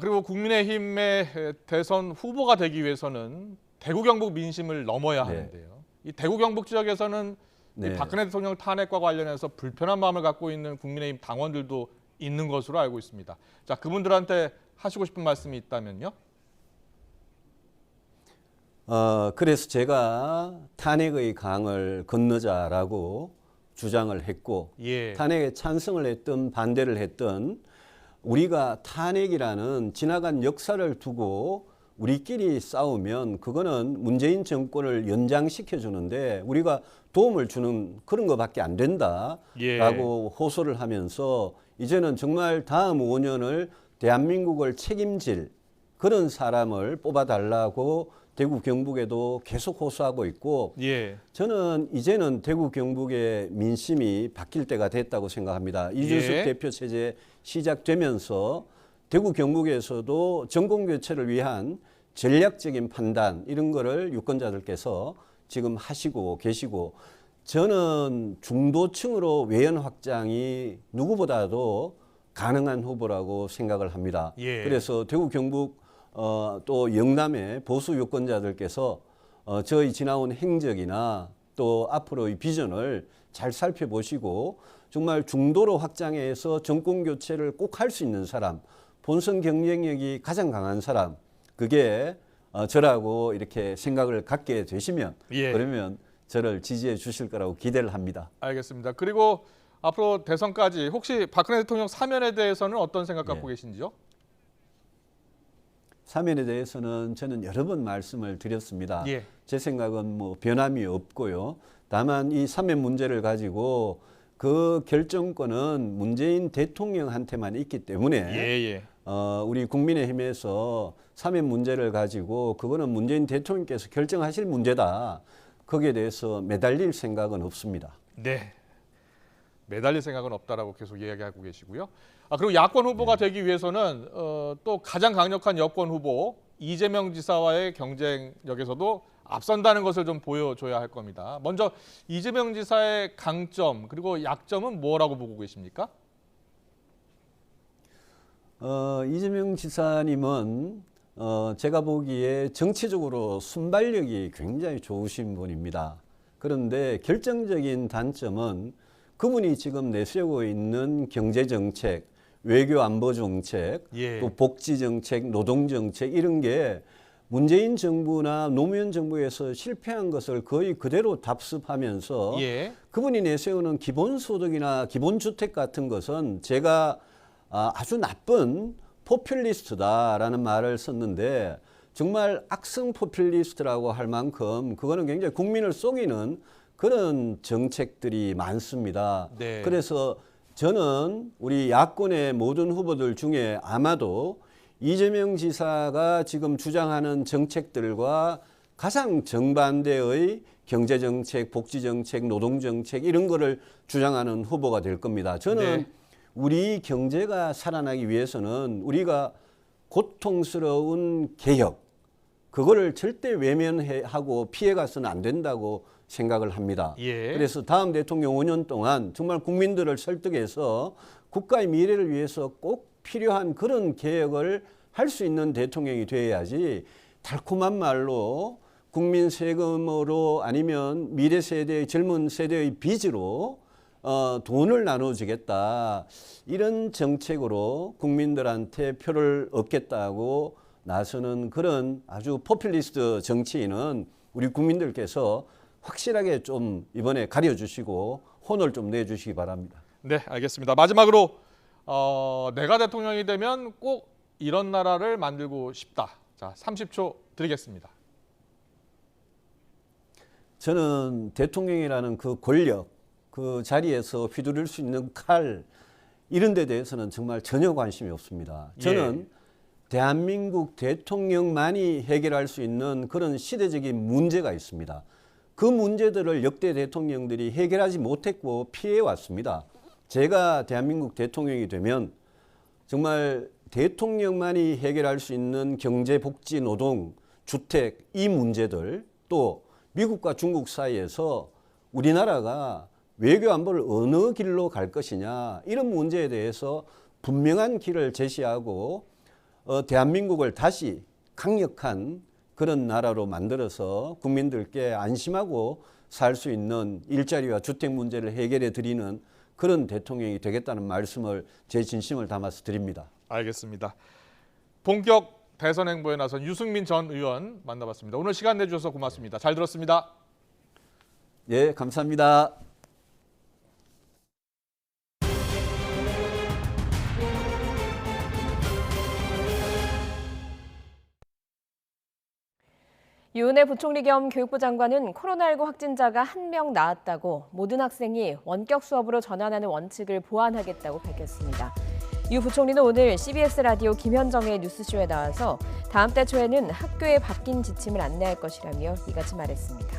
그리고 국민의힘의 대선 후보가 되기 위해서는 대구 경북 민심을 넘어야 하는데요. 이 대구 경북 지역에서는 이 박근혜 대통령 탄핵과 관련해서 불편한 마음을 갖고 있는 국민의힘 당원들도 있는 것으로 알고 있습니다. 자, 그분들한테 하시고 싶은 말씀이 있다면요? 그래서 제가 탄핵의 강을 건너자라고 주장을 했고 탄핵에 찬성을 했든 반대를 했든 우리가 탄핵이라는 지나간 역사를 두고 우리끼리 싸우면 그거는 문재인 정권을 연장시켜 주는데 우리가 도움을 주는 그런 것밖에 안 된다라고 호소를 하면서 이제는 정말 다음 5년을 대한민국을 책임질 그런 사람을 뽑아달라고 대구 경북에도 계속 호소하고 있고 저는 이제는 대구 경북의 민심이 바뀔 때가 됐다고 생각합니다. 이준석 대표 체제 시작되면서 대구 경북에서도 정권교체를 위한 전략적인 판단 이런 거를 유권자들께서 지금 하시고 계시고 저는 중도층으로 외연 확장이 누구보다도 가능한 후보라고 생각을 합니다. 그래서 대구 경북 또 영남의 보수 유권자들께서 저희 지나온 행적이나 또 앞으로의 비전을 잘 살펴보시고 정말 중도로 확장해서 정권 교체를 꼭 할 수 있는 사람, 본선 경쟁력이 가장 강한 사람, 그게 저라고 이렇게 생각을 갖게 되시면 그러면 저를 지지해 주실 거라고 기대를 합니다. 알겠습니다. 그리고 앞으로 대선까지 혹시 박근혜 대통령 사면에 대해서는 어떤 생각 갖고 계신지요? 사면에 대해서는 저는 여러 번 말씀을 드렸습니다. 제 생각은 뭐 변함이 없고요. 다만 이 사면 문제를 가지고 그 결정권은 문재인 대통령한테만 있기 때문에 우리 국민의힘에서 사면 문제를 가지고 그거는 문재인 대통령께서 결정하실 문제다. 거기에 대해서 매달릴 생각은 없습니다. 매달릴 생각은 없다라고 계속 이야기하고 계시고요. 그리고 야권 후보가 되기 위해서는 또 가장 강력한 여권 후보 이재명 지사와의 경쟁력에서도 앞선다는 것을 좀 보여줘야 할 겁니다. 먼저 이재명 지사의 강점 그리고 약점은 뭐라고 보고 계십니까? 이재명 지사님은 제가 보기에 정치적으로 순발력이 굉장히 좋으신 분입니다. 그런데 결정적인 단점은 그분이 지금 내세우고 있는 경제정책, 외교안보정책, 또 복지정책, 노동정책 이런 게 문재인 정부나 노무현 정부에서 실패한 것을 거의 그대로 답습하면서 그분이 내세우는 기본소득이나 기본주택 같은 것은 제가 아주 나쁜 포퓰리스트다라는 말을 썼는데 정말 악성 포퓰리스트라고 할 만큼 그거는 굉장히 국민을 속이는 그런 정책들이 많습니다. 네. 그래서 저는 우리 야권의 모든 후보들 중에 아마도 이재명 지사가 지금 주장하는 정책들과 가장 정반대의 경제정책, 복지정책, 노동정책 이런 거를 주장하는 후보가 될 겁니다. 저는 네. 우리 경제가 살아나기 위해서는 우리가 고통스러운 개혁, 그거를 절대 외면하고 피해가서는 안 된다고 생각을 합니다. 예. 그래서 다음 대통령 5년 동안 정말 국민들을 설득해서 국가의 미래를 위해서 꼭 필요한 그런 개혁을 할 수 있는 대통령이 되어야지 달콤한 말로 국민 세금으로 아니면 미래 세대의 젊은 세대의 빚으로 돈을 나눠주겠다. 이런 정책으로 국민들한테 표를 얻겠다고 나서는 그런 아주 포퓰리스트 정치인은 우리 국민들께서 확실하게 좀 이번에 가려주시고 혼을 좀 내주시기 바랍니다. 네, 알겠습니다. 마지막으로 내가 대통령이 되면 꼭 이런 나라를 만들고 싶다. 자, 30초 드리겠습니다. 저는 대통령이라는 그 권력, 그 자리에서 휘두를 수 있는 칼 이런 데 대해서는 정말 전혀 관심이 없습니다. 저는 대한민국 대통령만이 해결할 수 있는 그런 시대적인 문제가 있습니다. 그 문제들을 역대 대통령들이 해결하지 못했고 피해왔습니다. 제가 대한민국 대통령이 되면 정말 대통령만이 해결할 수 있는 경제, 복지, 노동, 주택 이 문제들 또 미국과 중국 사이에서 우리나라가 외교 안보를 어느 길로 갈 것이냐 이런 문제에 대해서 분명한 길을 제시하고 대한민국을 다시 강력한 그런 나라로 만들어서 국민들께 안심하고 살 수 있는 일자리와 주택 문제를 해결해 드리는 그런 대통령이 되겠다는 말씀을 제 진심을 담아서 드립니다. 알겠습니다. 본격 대선 행보에 나선 유승민 전 의원 만나봤습니다. 오늘 시간 내주셔서 고맙습니다. 잘 들었습니다. 예, 감사합니다. 유은혜 부총리 겸 교육부 장관은 코로나19 확진자가 1명 나왔다고 모든 학생이 원격 수업으로 전환하는 원칙을 보완하겠다고 밝혔습니다. 유 부총리는 오늘 CBS 라디오 김현정의 뉴스쇼에 나와서 다음 달 초에는 학교에 바뀐 지침을 안내할 것이라며 이같이 말했습니다.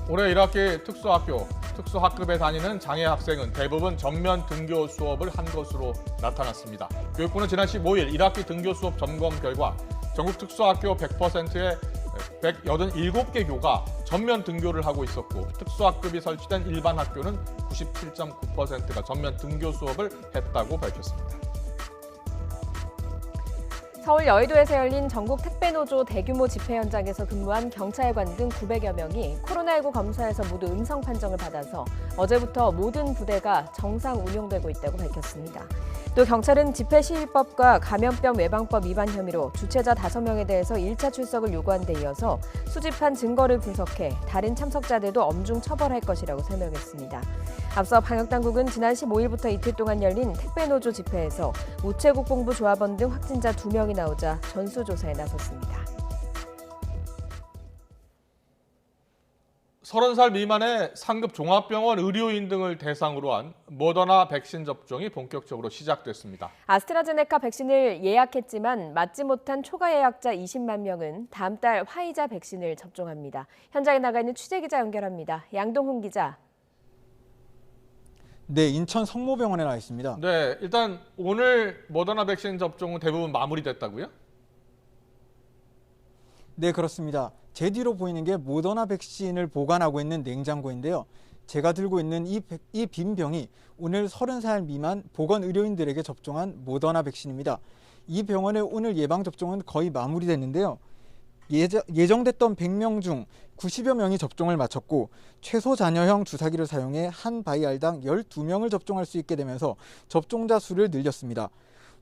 올해 1학기 특수학교, 특수학급에 다니는 장애 학생은 대부분 전면 등교 수업을 한 것으로 나타났습니다. 교육부는 지난 15일 1학기 등교 수업 점검 결과 전국 특수학교 100%의 187개 교가 전면 등교를 하고 있었고 특수학급이 설치된 일반 학교는 97.9%가 전면 등교 수업을 했다고 밝혔습니다. 서울 여의도에서 열린 전국 택배노조 대규모 집회 현장에서 근무한 경찰관 등 900여 명이 코로나19 검사에서 모두 음성 판정을 받아서 어제부터 모든 부대가 정상 운용되고 있다고 밝혔습니다. 또 경찰은 집회시위법과 감염병 예방법 위반 혐의로 주최자 5명에 대해서 1차 출석을 요구한 데 이어서 수집한 증거를 분석해 다른 참석자들도 엄중 처벌할 것이라고 설명했습니다. 앞서 방역당국은 지난 15일부터 이틀 동안 열린 택배노조 집회에서 우체국 본부 조합원 등 확진자 2명이 나오자 전수조사에 나섰습니다. 30살 미만의 상급 종합병원 의료인 등을 대상으로 한 모더나 백신 접종이 본격적으로 시작됐습니다. 아스트라제네카 백신을 예약했지만 맞지 못한 초과 예약자 20만 명은 다음 달 화이자 백신을 접종합니다. 현장에 나가 있는 취재기자 연결합니다. 양동훈 기자. 네, 인천 성모병원에 나와 있습니다. 네, 일단 오늘 모더나 백신 접종은 대부분 마무리됐다고요? 네, 그렇습니다. 제 뒤로 보이는 게 모더나 백신을 보관하고 있는 냉장고인데요. 제가 들고 있는 이 빈 병이 오늘 30살 미만 보건의료인들에게 접종한 모더나 백신입니다. 이 병원의 오늘 예방접종은 거의 마무리됐는데요. 예정됐던 100명 중 90여 명이 접종을 마쳤고 최소 잔여형 주사기를 사용해 한 바이알당 12명을 접종할 수 있게 되면서 접종자 수를 늘렸습니다.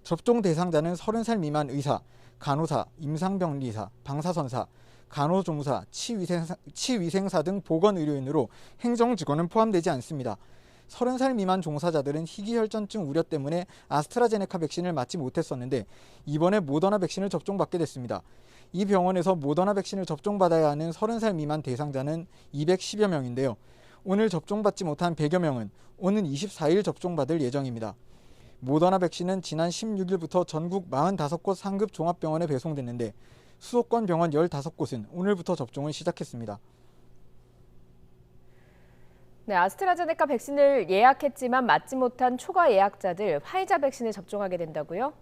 접종 대상자는 30살 미만 의사, 간호사, 임상병리사, 방사선사, 간호조무사, 치위생사 등 보건의료인으로 행정직원은 포함되지 않습니다. 30살 미만 종사자들은 희귀혈전증 우려 때문에 아스트라제네카 백신을 맞지 못했었는데 이번에 모더나 백신을 접종받게 됐습니다. 이 병원에서 모더나 백신을 접종받아야 하는 30살 미만 대상자는 210여 명인데요. 오늘 접종받지 못한 100여 명은 오는 24일 접종받을 예정입니다. 모더나 백신은 지난 16일부터 전국 45곳 상급 종합병원에 배송됐는데 수도권 병원 15곳은 오늘부터 접종을 시작했습니다. 네, 아스트라제네카 백신을 예약했지만 맞지 못한 초과 예약자들 화이자 백신을 접종하게 된다고요?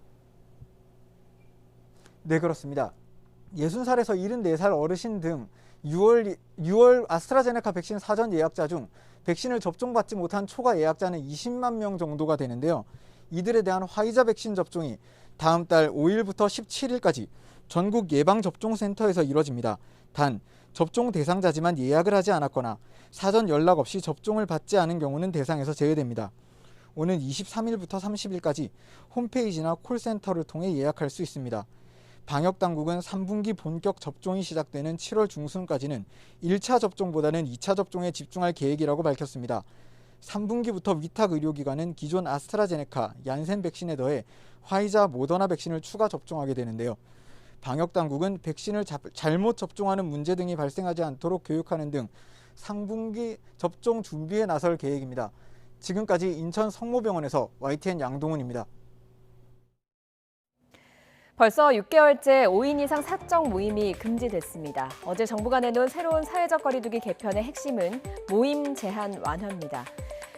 네, 그렇습니다. 60살에서 74살 어르신 등 6월 아스트라제네카 백신 사전 예약자 중 백신을 접종받지 못한 초과 예약자는 20만 명 정도가 되는데요. 이들에 대한 화이자 백신 접종이 다음 달 5일부터 17일까지 전국 예방접종센터에서 이뤄집니다. 단, 접종 대상자지만 예약을 하지 않았거나 사전 연락 없이 접종을 받지 않은 경우는 대상에서 제외됩니다. 오는 23일부터 30일까지 홈페이지나 콜센터를 통해 예약할 수 있습니다. 방역당국은 3분기 본격 접종이 시작되는 7월 중순까지는 1차 접종보다는 2차 접종에 집중할 계획이라고 밝혔습니다. 3분기부터 위탁 의료기관은 기존 아스트라제네카, 얀센 백신에 더해 화이자, 모더나 백신을 추가 접종하게 되는데요. 방역당국은 백신을 잘못 접종하는 문제 등이 발생하지 않도록 교육하는 등 상분기 접종 준비에 나설 계획입니다. 지금까지 인천 성모병원에서 YTN 양동훈입니다. 벌써 6개월째 5인 이상 사적 모임이 금지됐습니다. 어제 정부가 내놓은 새로운 사회적 거리두기 개편의 핵심은 모임 제한 완화입니다.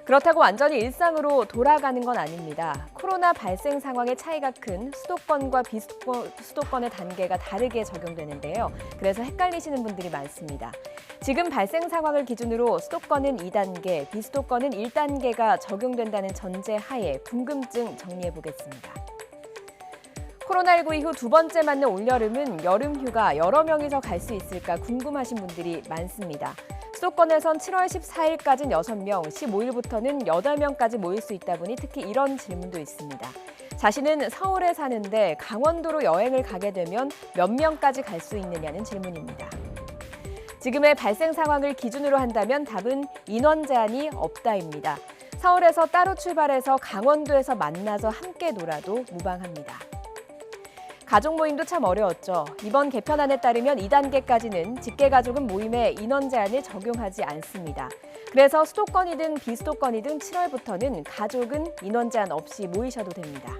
그렇다고 완전히 일상으로 돌아가는 건 아닙니다. 코로나 발생 상황의 차이가 큰 수도권과 비수도권의 단계가 다르게 적용되는데요. 그래서 헷갈리시는 분들이 많습니다. 지금 발생 상황을 기준으로 수도권은 2단계, 비수도권은 1단계가 적용된다는 전제 하에 궁금증 정리해 보겠습니다. 코로나19 이후 두 번째 맞는 올여름은 여름휴가 여러 명이서 갈 수 있을까 궁금하신 분들이 많습니다. 수도권에선 7월 14일까지는 6명, 15일부터는 8명까지 모일 수 있다 보니 특히 이런 질문도 있습니다. 자신은 서울에 사는데 강원도로 여행을 가게 되면 몇 명까지 갈 수 있느냐는 질문입니다. 지금의 발생 상황을 기준으로 한다면 답은 인원 제한이 없다입니다. 서울에서 따로 출발해서 강원도에서 만나서 함께 놀아도 무방합니다. 가족 모임도 참 어려웠죠. 이번 개편안에 따르면 2단계까지는 직계가족은 모임에 인원 제한을 적용하지 않습니다. 그래서 수도권이든 비수도권이든 7월부터는 가족은 인원 제한 없이 모이셔도 됩니다.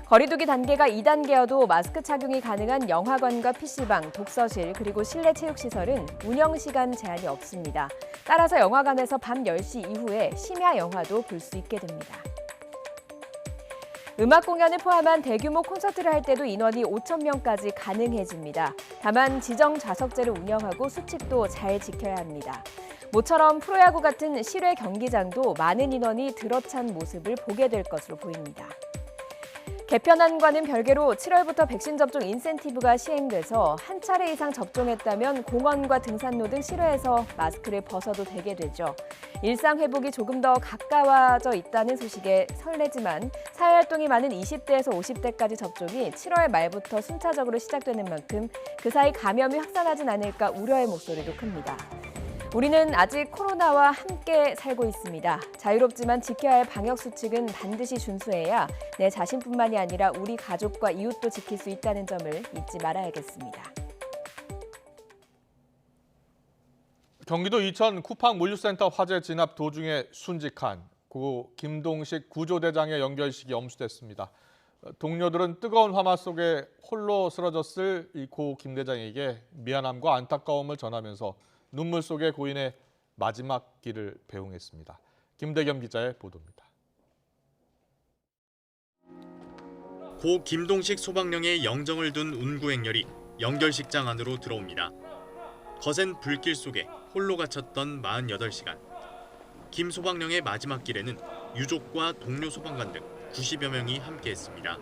거리두기 단계가 2단계여도 마스크 착용이 가능한 영화관과 PC방, 독서실, 그리고 실내 체육시설은 운영시간 제한이 없습니다. 따라서 영화관에서 밤 10시 이후에 심야 영화도 볼 수 있게 됩니다. 음악 공연을 포함한 대규모 콘서트를 할 때도 인원이 5,000명까지 가능해집니다. 다만 지정 좌석제를 운영하고 수칙도 잘 지켜야 합니다. 모처럼 프로야구 같은 실외 경기장도 많은 인원이 들어찬 모습을 보게 될 것으로 보입니다. 개편안과는 별개로 7월부터 백신 접종 인센티브가 시행돼서 한 차례 이상 접종했다면 공원과 등산로 등 실외에서 마스크를 벗어도 되게 되죠. 일상 회복이 조금 더 가까워져 있다는 소식에 설레지만 사회활동이 많은 20대에서 50대까지 접종이 7월 말부터 순차적으로 시작되는 만큼 그 사이 감염이 확산하진 않을까 우려의 목소리도 큽니다. 우리는 아직 코로나와 함께 살고 있습니다. 자유롭지만 지켜야 할 방역 수칙은 반드시 준수해야 내 자신뿐만이 아니라 우리 가족과 이웃도 지킬 수 있다는 점을 잊지 말아야겠습니다. 경기도 이천 쿠팡 물류센터 화재 진압 도중에 순직한 고 김동식 구조대장의 연결식이 엄수됐습니다. 동료들은 뜨거운 화마 속에 홀로 쓰러졌을 이 고 김 대장에게 미안함과 안타까움을 전하면서 눈물 속에 고인의 마지막 길을 배웅했습니다. 김대겸 기자의 보도입니다. 고 김동식 소방령의 영정을 둔 운구행렬이 연결식장 안으로 들어옵니다. 거센 불길 속에 홀로 갇혔던 48시간. 김 소방령의 마지막 길에는 유족과 동료 소방관 등 90여 명이 함께했습니다.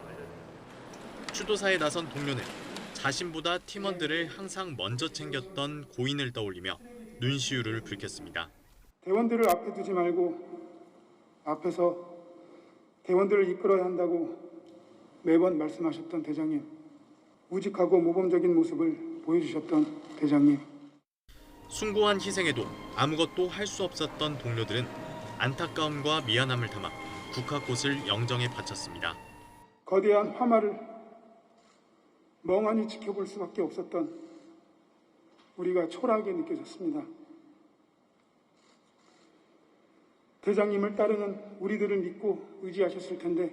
추도사에 나선 동료는 자신보다 팀원들을 항상 먼저 챙겼던 고인을 떠올리며 눈시울을 붉혔습니다. 대원들을 앞에 두지 말고 앞에서 대원들을 이끌어야 한다고 매번 말씀하셨던 대장님, 우직하고 모범적인 모습을 보여주셨던 대장님. 숭고한 희생에도 아무것도 할 수 없었던 동료들은 안타까움과 미안함을 담아 국화꽃을 영정에 바쳤습니다. 거대한 화마를 멍하니 지켜볼 수밖에 없었던 우리가 초라하게 느껴졌습니다. 대장님을 따르는 우리들을 믿고 의지하셨을 텐데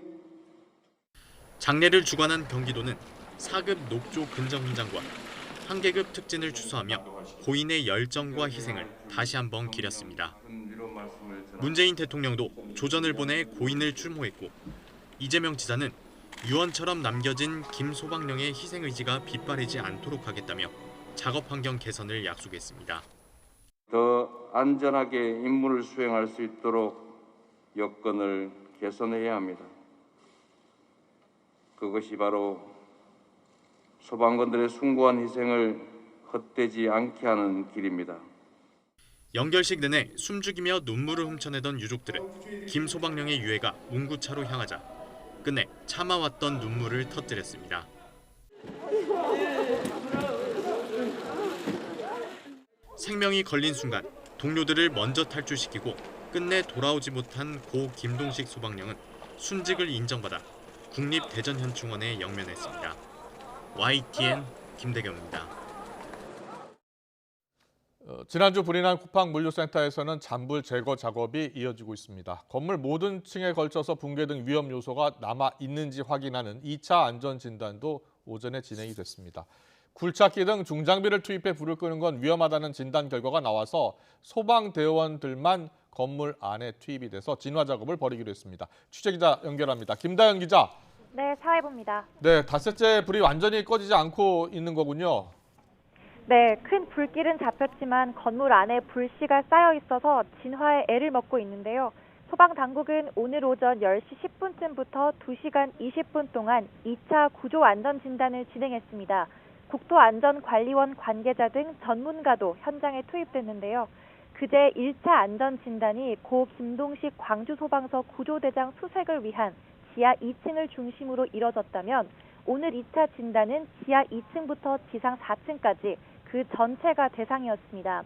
장례를 주관한 경기도는 4급 녹조 근정훈장과 한계급 특진을 추서하며 고인의 열정과 희생을 다시 한번 기렸습니다. 문재인 대통령도 조전을 보내 고인을 추모했고 이재명 지사는 유언처럼 남겨진 김소방령의 희생 의지가 빗발이지 않도록 하겠다며 작업 환경 개선을 약속했습니다. 더 안전하게 임무를 수행할 수 있도록 여건을 개선해야 합니다. 그것이 바로 소방관들의 숭고한 희생을 헛되지 않게 하는 길입니다. 영결식 내내 숨죽이며 눈물을 훔쳐내던 유족들은 김소방령의 유해가 운구차로 향하자 끝내 참아왔던 눈물을 터뜨렸습니다. 생명이 걸린 순간 동료들을 먼저 탈출시키고 끝내 돌아오지 못한 고 김동식 소방령은 순직을 인정받아 국립대전현충원에 영면했습니다. YTN 김대경입니다. 지난주 불이 난 쿠팡 물류센터에서는 잔불 제거 작업이 이어지고 있습니다. 건물 모든 층에 걸쳐서 붕괴 등 위험 요소가 남아 있는지 확인하는 2차 안전 진단도 오전에 진행이 됐습니다. 굴착기 등 중장비를 투입해 불을 끄는 건 위험하다는 진단 결과가 나와서 소방대원들만 건물 안에 투입이 돼서 진화 작업을 벌이기로 했습니다. 취재기자 연결합니다. 김다연 기자. 네, 사회부입니다. 네, 닷새째 불이 완전히 꺼지지 않고 있는 거군요. 네, 큰 불길은 잡혔지만 건물 안에 불씨가 쌓여 있어서 진화에 애를 먹고 있는데요. 소방당국은 오늘 오전 10시 10분쯤부터 2시간 20분 동안 2차 구조 안전 진단을 진행했습니다. 국토안전관리원 관계자 등 전문가도 현장에 투입됐는데요. 그제 1차 안전 진단이 고 김동식 광주소방서 구조대장 수색을 위한 지하 2층을 중심으로 이뤄졌다면 오늘 2차 진단은 지하 2층부터 지상 4층까지 그 전체가 대상이었습니다.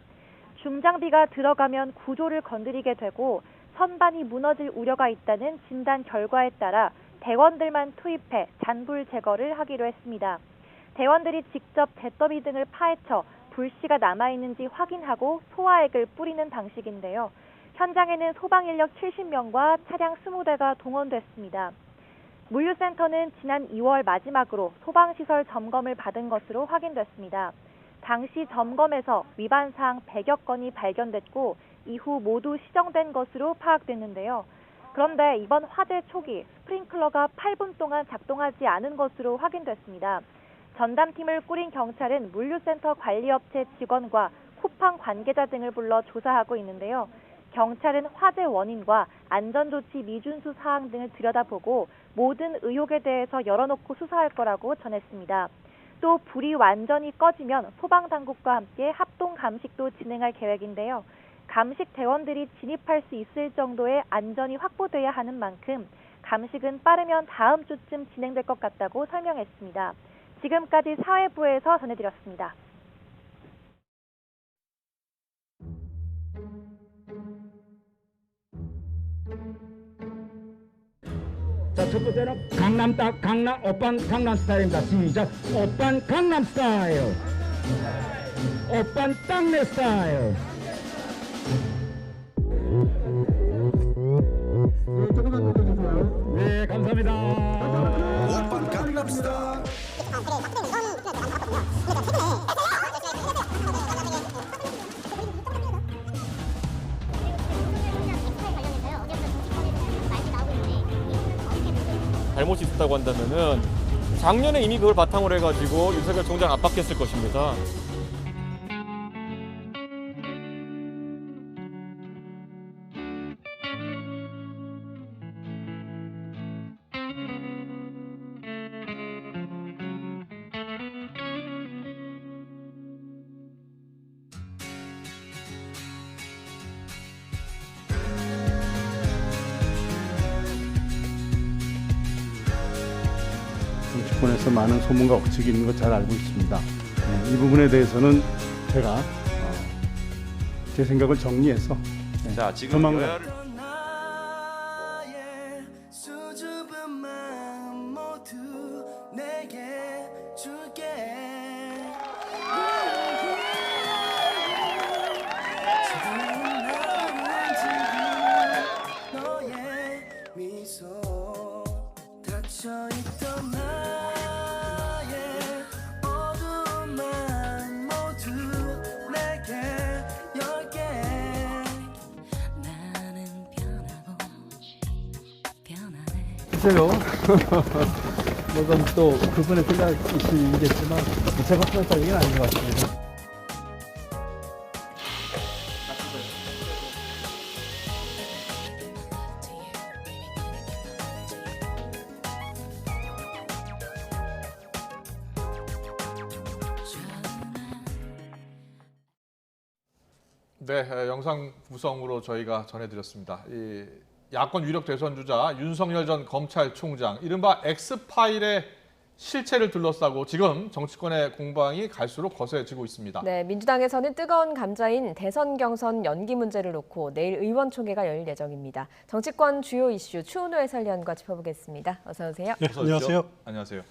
중장비가 들어가면 구조를 건드리게 되고 선반이 무너질 우려가 있다는 진단 결과에 따라 대원들만 투입해 잔불 제거를 하기로 했습니다. 대원들이 직접 잿더미 등을 파헤쳐 불씨가 남아있는지 확인하고 소화액을 뿌리는 방식인데요. 현장에는 소방인력 70명과 차량 20대가 동원됐습니다. 물류센터는 지난 2월 마지막으로 소방시설 점검을 받은 것으로 확인됐습니다. 당시 점검에서 위반 사항 100여 건이 발견됐고 이후 모두 시정된 것으로 파악됐는데요. 그런데 이번 화재 초기 스프링클러가 8분 동안 작동하지 않은 것으로 확인됐습니다. 전담팀을 꾸린 경찰은 물류센터 관리업체 직원과 쿠팡 관계자 등을 불러 조사하고 있는데요. 경찰은 화재 원인과 안전조치 미준수 사항 등을 들여다보고 모든 의혹에 대해서 열어놓고 수사할 거라고 전했습니다. 또 불이 완전히 꺼지면 소방당국과 함께 합동 감식도 진행할 계획인데요. 감식 대원들이 진입할 수 있을 정도의 안전이 확보돼야 하는 만큼 감식은 빠르면 다음 주쯤 진행될 것 같다고 설명했습니다. 지금까지 사회부에서 전해드렸습니다. 자, 첫 번째는 오빤 강남 스타일입니다. 시작. 오빤 강남 스타일. 오빤 땅내 스타일. 네, 감사합니다. 오빤 강남 스타일. 잘못이 있었다고 한다면은 작년에 이미 그걸 바탕으로 해가지고 윤석열 총장 압박했을 것입니다. 정치권에서 많은 소문과 억측이 있는 거 잘 알고 있습니다. 이 부분에 대해서는 제가 제 생각을 정리해서 자, 지금 조만간 여야를 갇혀있던 나의 어두움만 모두 내게 열게. 나는 변하고 변하네. 글쎄요. 뭐건 또 그분의 생각이 있으시겠지만 제가 표현할 얘기는 아닌 것 같습니다. 네, 영상 구성으로 저희가 전해드렸습니다. 이 야권 유력 대선 주자 윤석열 전 검찰총장, 이른바 엑스파일의 실체를 둘러싸고 지금 정치권의 공방이 갈수록 거세지고 있습니다. 네, 민주당에서는 뜨거운 감자인 대선 경선 연기 문제를 놓고 내일 의원총회가 열릴 예정입니다. 정치권 주요 이슈 추은호 해설위원과 짚어보겠습니다. 어서 오세요. 네, 안녕하세요. 안녕하세요.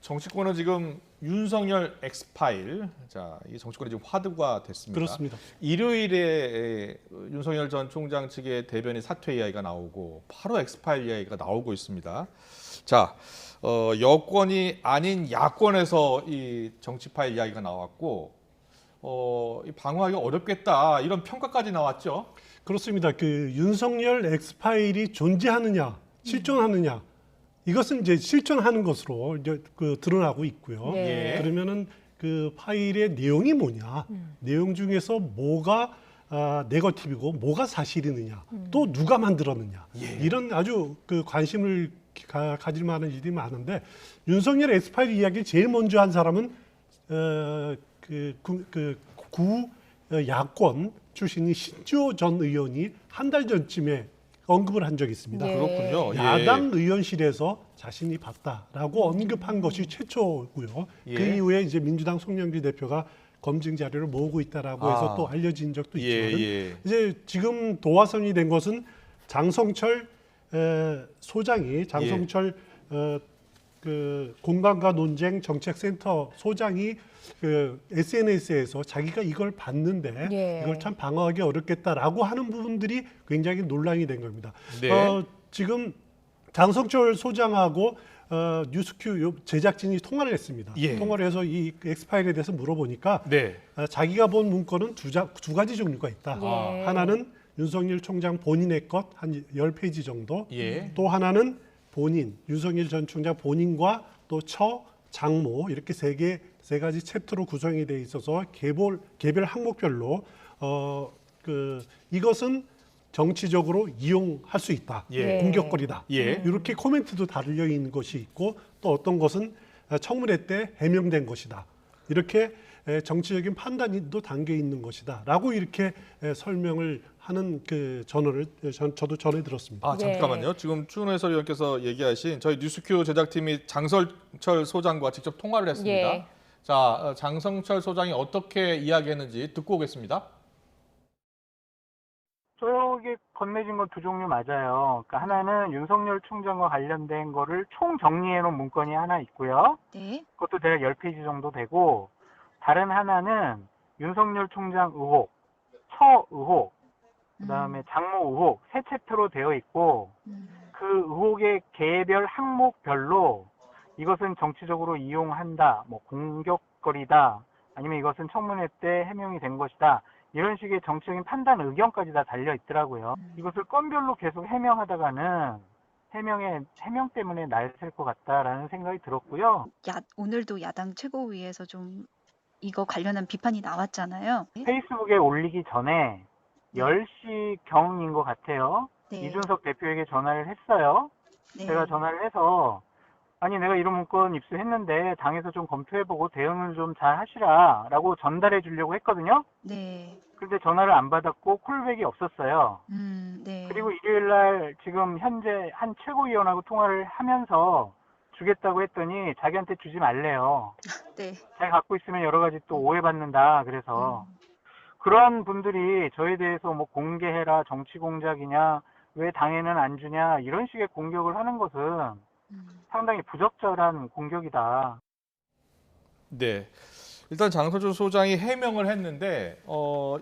정치권은 지금 윤석열 엑스파일, 자, 이 정치권이 지금 화두가 됐습니다. 그렇습니다. 일요일에 윤석열 전 총장 측의 대변인 사퇴 이야기가 나오고 바로 엑스파일 이야기가 나오고 있습니다. 자, 여권이 아닌 야권에서 이 정치 파일 이야기가 나왔고 방어하기 어렵겠다 이런 평가까지 나왔죠. 그렇습니다. 그 윤석열 엑스파일이 존재하느냐, 실존하느냐. 이것은 이제 실존하는 것으로 이제 드러나고 있고요. 네. 그러면은 그 파일의 내용이 뭐냐, 내용 중에서 뭐가 네거티브고 뭐가 사실이느냐, 또 누가 만들었느냐, 이런 아주 그 관심을 가질 만한 일이 많은데 윤석열 엑스파일 이야기를 제일 먼저 한 사람은 구 야권 출신인 신지호 전 의원이 한 달 전쯤에 언급을 한 적이 있습니다. 그렇군요. 야당 의원실에서 자신이 봤다라고 언급한 것이 최초고요. 그 이후에 이제 민주당 송영길 대표가 검증 자료를 모으고 있다라고 해서 또 알려진 적도 있지만 이제 지금 도화선이 된 것은 장성철 소장이 그 공간과 논쟁 정책센터 소장이 그 SNS에서 자기가 이걸 봤는데 이걸 참 방어하기 어렵겠다라고 하는 부분들이 굉장히 논란이 된 겁니다. 네. 지금 장성철 소장하고 뉴스큐 제작진이 통화를 했습니다. 통화를 해서 이 엑스파일에 대해서 물어보니까 자기가 본 문건은 두 가지 종류가 있다. 하나는 윤석열 총장 본인의 것 한 10페이지 정도, 또 하나는 본인, 윤석열 전 총장 본인과 또 장모 이렇게 세 가지 챕터로 구성이 돼 있어서 개별 항목별로 이것은 정치적으로 이용할 수 있다. 공격거리다. 이렇게 코멘트도 달려 있는 것이 있고 또 어떤 것은 청문회 때 해명된 것이다. 이렇게 정치적인 판단도 담겨 있는 것이다. 라고 이렇게 설명을 하는 그 전언을 저도 전해 들었습니다. 잠깐만요. 지금 추은호 해설위원께서 얘기하신 저희 뉴스큐 제작팀이 장성철 소장과 직접 통화를 했습니다. 자, 장성철 소장이 어떻게 이야기했는지 듣고 오겠습니다. 쪽에 건네진 건 두 종류 맞아요. 그러니까 하나는 윤석열 총장과 관련된 거를 총 정리해 놓은 문건이 하나 있고요. 그것도 대략 10페이지 정도 되고, 다른 하나는 윤석열 총장 의혹, 처 의혹, 그다음에 장모 의혹 세 챕터로 되어 있고, 그 의혹의 개별 항목별로 이것은 정치적으로 이용한다, 뭐 공격거리다, 아니면 이것은 청문회 때 해명이 된 것이다, 이런 식의 정치적인 판단 의견까지 다 달려 있더라고요. 이것을 건별로 계속 해명하다가는 해명 때문에 날샐 것 같다라는 생각이 들었고요. 오늘도 야당 최고위에서 좀 이거 관련한 비판이 나왔잖아요. 페이스북에 올리기 전에 10시 경인 것 같아요. 이준석 대표에게 전화를 했어요. 제가 전화를 해서 아니 내가 이런 문건 입수했는데 당에서 좀 검토해보고 대응을 좀 잘 하시라라고 전달해 주려고 했거든요. 그런데 전화를 안 받았고 콜백이 없었어요. 그리고 일요일 날 지금 현재 한 최고위원하고 통화를 하면서 주겠다고 했더니 자기한테 주지 말래요. 잘 갖고 있으면 여러 가지 또 오해받는다. 그래서 그런 분들이 저에 대해서 뭐 공개해라, 정치 공작이냐, 왜 당에는 안 주냐 이런 식의 공격을 하는 것은 상당히 부적절한 공격이다. 네, 일단 장성철 소장이 해명을 했는데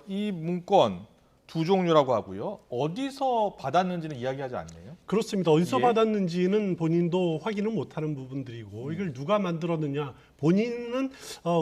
이 문건 두 종류라고 하고요. 어디서 받았는지는 이야기하지 않네요. 그렇습니다. 어디서 예. 받았는지는 본인도 확인을 못하는 부분들이고 이걸 누가 만들었느냐 본인은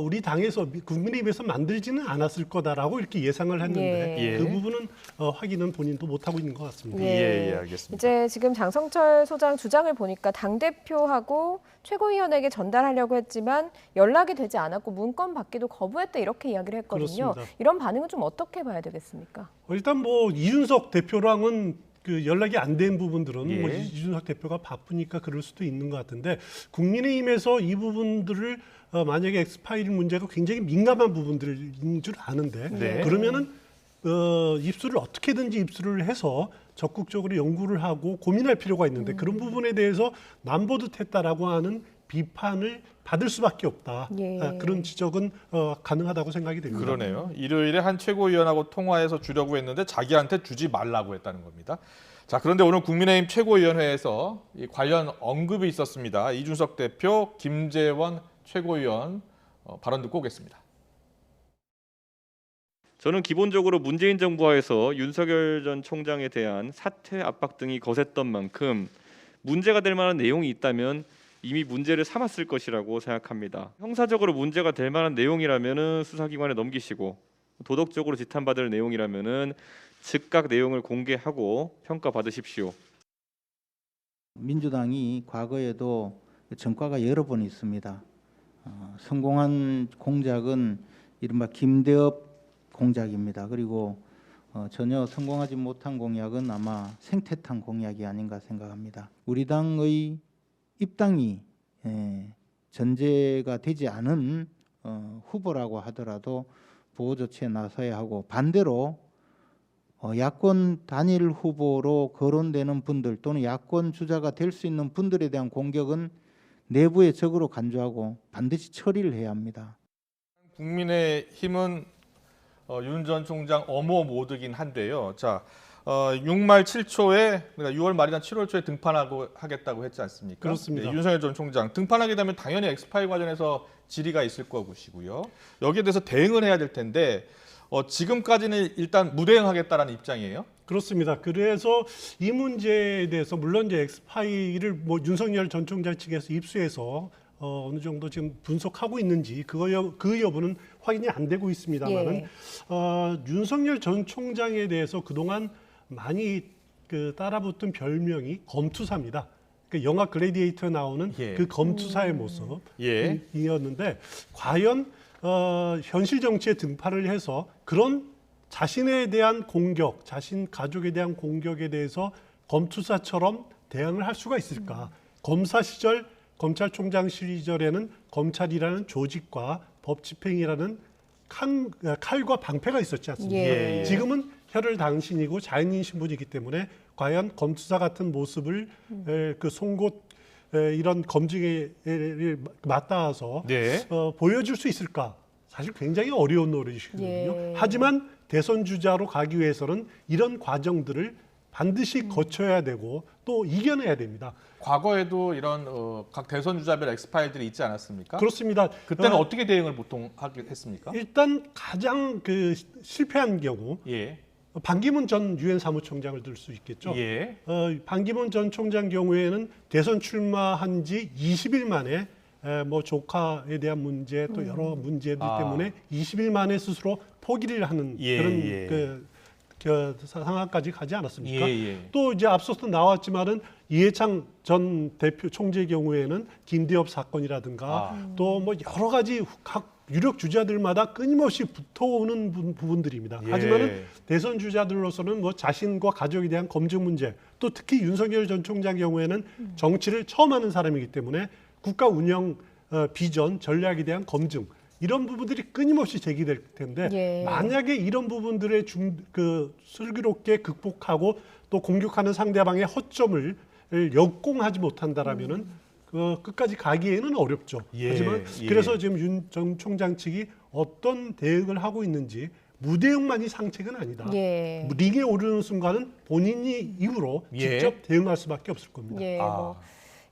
우리 당에서 국민의힘에서 만들지는 않았을 거다라고 이렇게 예상을 했는데 예. 그 부분은 확인은 본인도 못하고 있는 것 같습니다. 예, 알겠습니다. 이제 지금 장성철 소장 주장을 보니까 당대표하고 최고위원에게 전달하려고 했지만 연락이 되지 않았고 문건 받기도 거부했다 이렇게 이야기를 했거든요. 그렇습니다. 이런 반응은 좀 어떻게 봐야 되겠습니까? 일단 뭐 이준석 대표랑은 그 연락이 안 된 부분들은 예. 뭐 이준석 대표가 바쁘니까 그럴 수도 있는 것 같은데 국민의힘에서 이 부분들을 만약에 엑스파일 문제가 굉장히 민감한 부분들인 줄 아는데 네. 그러면은 입수를 어떻게든지 입수를 해서 적극적으로 연구를 하고 고민할 필요가 있는데 그런 부분에 대해서 남보듯했다라고 하는 비판을 받을 수밖에 없다. 예. 그런 지적은 가능하다고 생각이 됩니다. 그러네요. 일요일에 한 최고위원하고 통화해서 주려고 했는데 자기한테 주지 말라고 했다는 겁니다. 자, 그런데 오늘 국민의힘 최고위원회에서 이 관련 언급이 있었습니다. 이준석 대표, 김재원 최고위원 발언 듣고 오겠습니다. 저는 기본적으로 문재인 정부하에서 윤석열 전 총장에 대한 사퇴 압박 등이 거셌던 만큼 문제가 될 만한 내용이 있다면 이미 문제를 삼았을 것이라고 생각합니다. 형사적으로 문제가 될 만한 내용이라면은 수사기관에 넘기시고 도덕적으로 지탄받을 내용이라면은 즉각 내용을 공개하고 평가받으십시오. 민주당이 과거에도 전과가 여러 번 있습니다. 성공한 공작은 이른바 김대업 공작입니다. 그리고 전혀 성공하지 못한 공약은 아마 생태탕 공약이 아닌가 생각합니다. 우리 당의 입당이 전제가 되지 않은 후보라고 하더라도 보호 조치에 나서야 하고 반대로 야권 단일 후보로 거론되는 분들 또는 야권 주자가 될 수 있는 분들에 대한 공격은 내부의 적으로 간주하고 반드시 처리를 해야 합니다. 국민의힘은 윤 전 총장 엄호 모드긴 한데요. 자, 6말 7초에 그러니까 6월 말이나 7월 초에 등판하겠다고 했지 않습니까? 그렇습니다. 네, 윤석열 전 총장 등판하게 되면 당연히 엑스파일 관련해서 질의가 있을 것이고요. 여기에 대해서 대응을 해야 될 텐데 지금까지는 일단 무대응하겠다라는 입장이에요. 그렇습니다. 그래서 이 문제에 대해서 물론 이제 엑스파일을 뭐 윤석열 전 총장 측에서 입수해서 어느 정도 지금 분석하고 있는지 그 여부는 확인이 안 되고 있습니다만은 예. 윤석열 전 총장에 대해서 그동안 많이 따라붙은 별명이 검투사입니다. 그 영화 글래디에이터에 나오는 예. 그 검투사의 모습이었는데 과연 현실 정치에 등판을 해서 그런 자신에 대한 공격, 자신 가족에 대한 공격에 대해서 검투사처럼 대응을 할 수가 있을까? 검사 시절, 검찰총장 시절에는 검찰이라는 조직과 법 집행이라는 칼과 방패가 있었지 않습니까? 예. 지금은 혈을 당신이고 자연인 신분이기 때문에 과연 검투사 같은 모습을 그 송곳 이런 검증에 맞닿아서 네. 보여줄 수 있을까? 사실 굉장히 어려운 노릇이거든요. 예. 하지만 대선 주자로 가기 위해서는 이런 과정들을 반드시 거쳐야 되고 또 이겨내야 됩니다. 과거에도 이런 각 대선 주자별 엑스파일들이 있지 않았습니까? 그렇습니다. 그때는 어떻게 대응을 보통 했습니까? 일단 가장 실패한 경우 예. 반기문 전 유엔 사무총장을 들 수 있겠죠. 예. 반기문 전 총장 경우에는 대선 출마한 지 20일 만에 뭐 조카에 대한 문제 또 여러 문제들 때문에 20일 만에 스스로 포기를 하는 그런 그 상황까지 가지 않았습니까? 또 이제 앞서서 나왔지만은 이해창 전 대표 총재 경우에는 김대엽 사건이라든가 또 뭐 여러 가지 각 유력 주자들마다 끊임없이 붙어오는 부분들입니다. 하지만은 대선 주자들로서는 뭐 자신과 가족에 대한 검증 문제, 또 특히 윤석열 전 총장 경우에는 정치를 처음 하는 사람이기 때문에 국가 운영 비전, 전략에 대한 검증 이런 부분들이 끊임없이 제기될 텐데 만약에 이런 부분들의 슬기롭게 극복하고 또 공격하는 상대방의 허점을 역공하지 못한다라면은 끝까지 가기에는 어렵죠. 하지만 그래서 지금 윤 전 총장 측이 어떤 대응을 하고 있는지 무대응만이 상책은 아니다. 링에 오르는 순간은 본인이 이후로 직접 대응할 수밖에 없을 겁니다.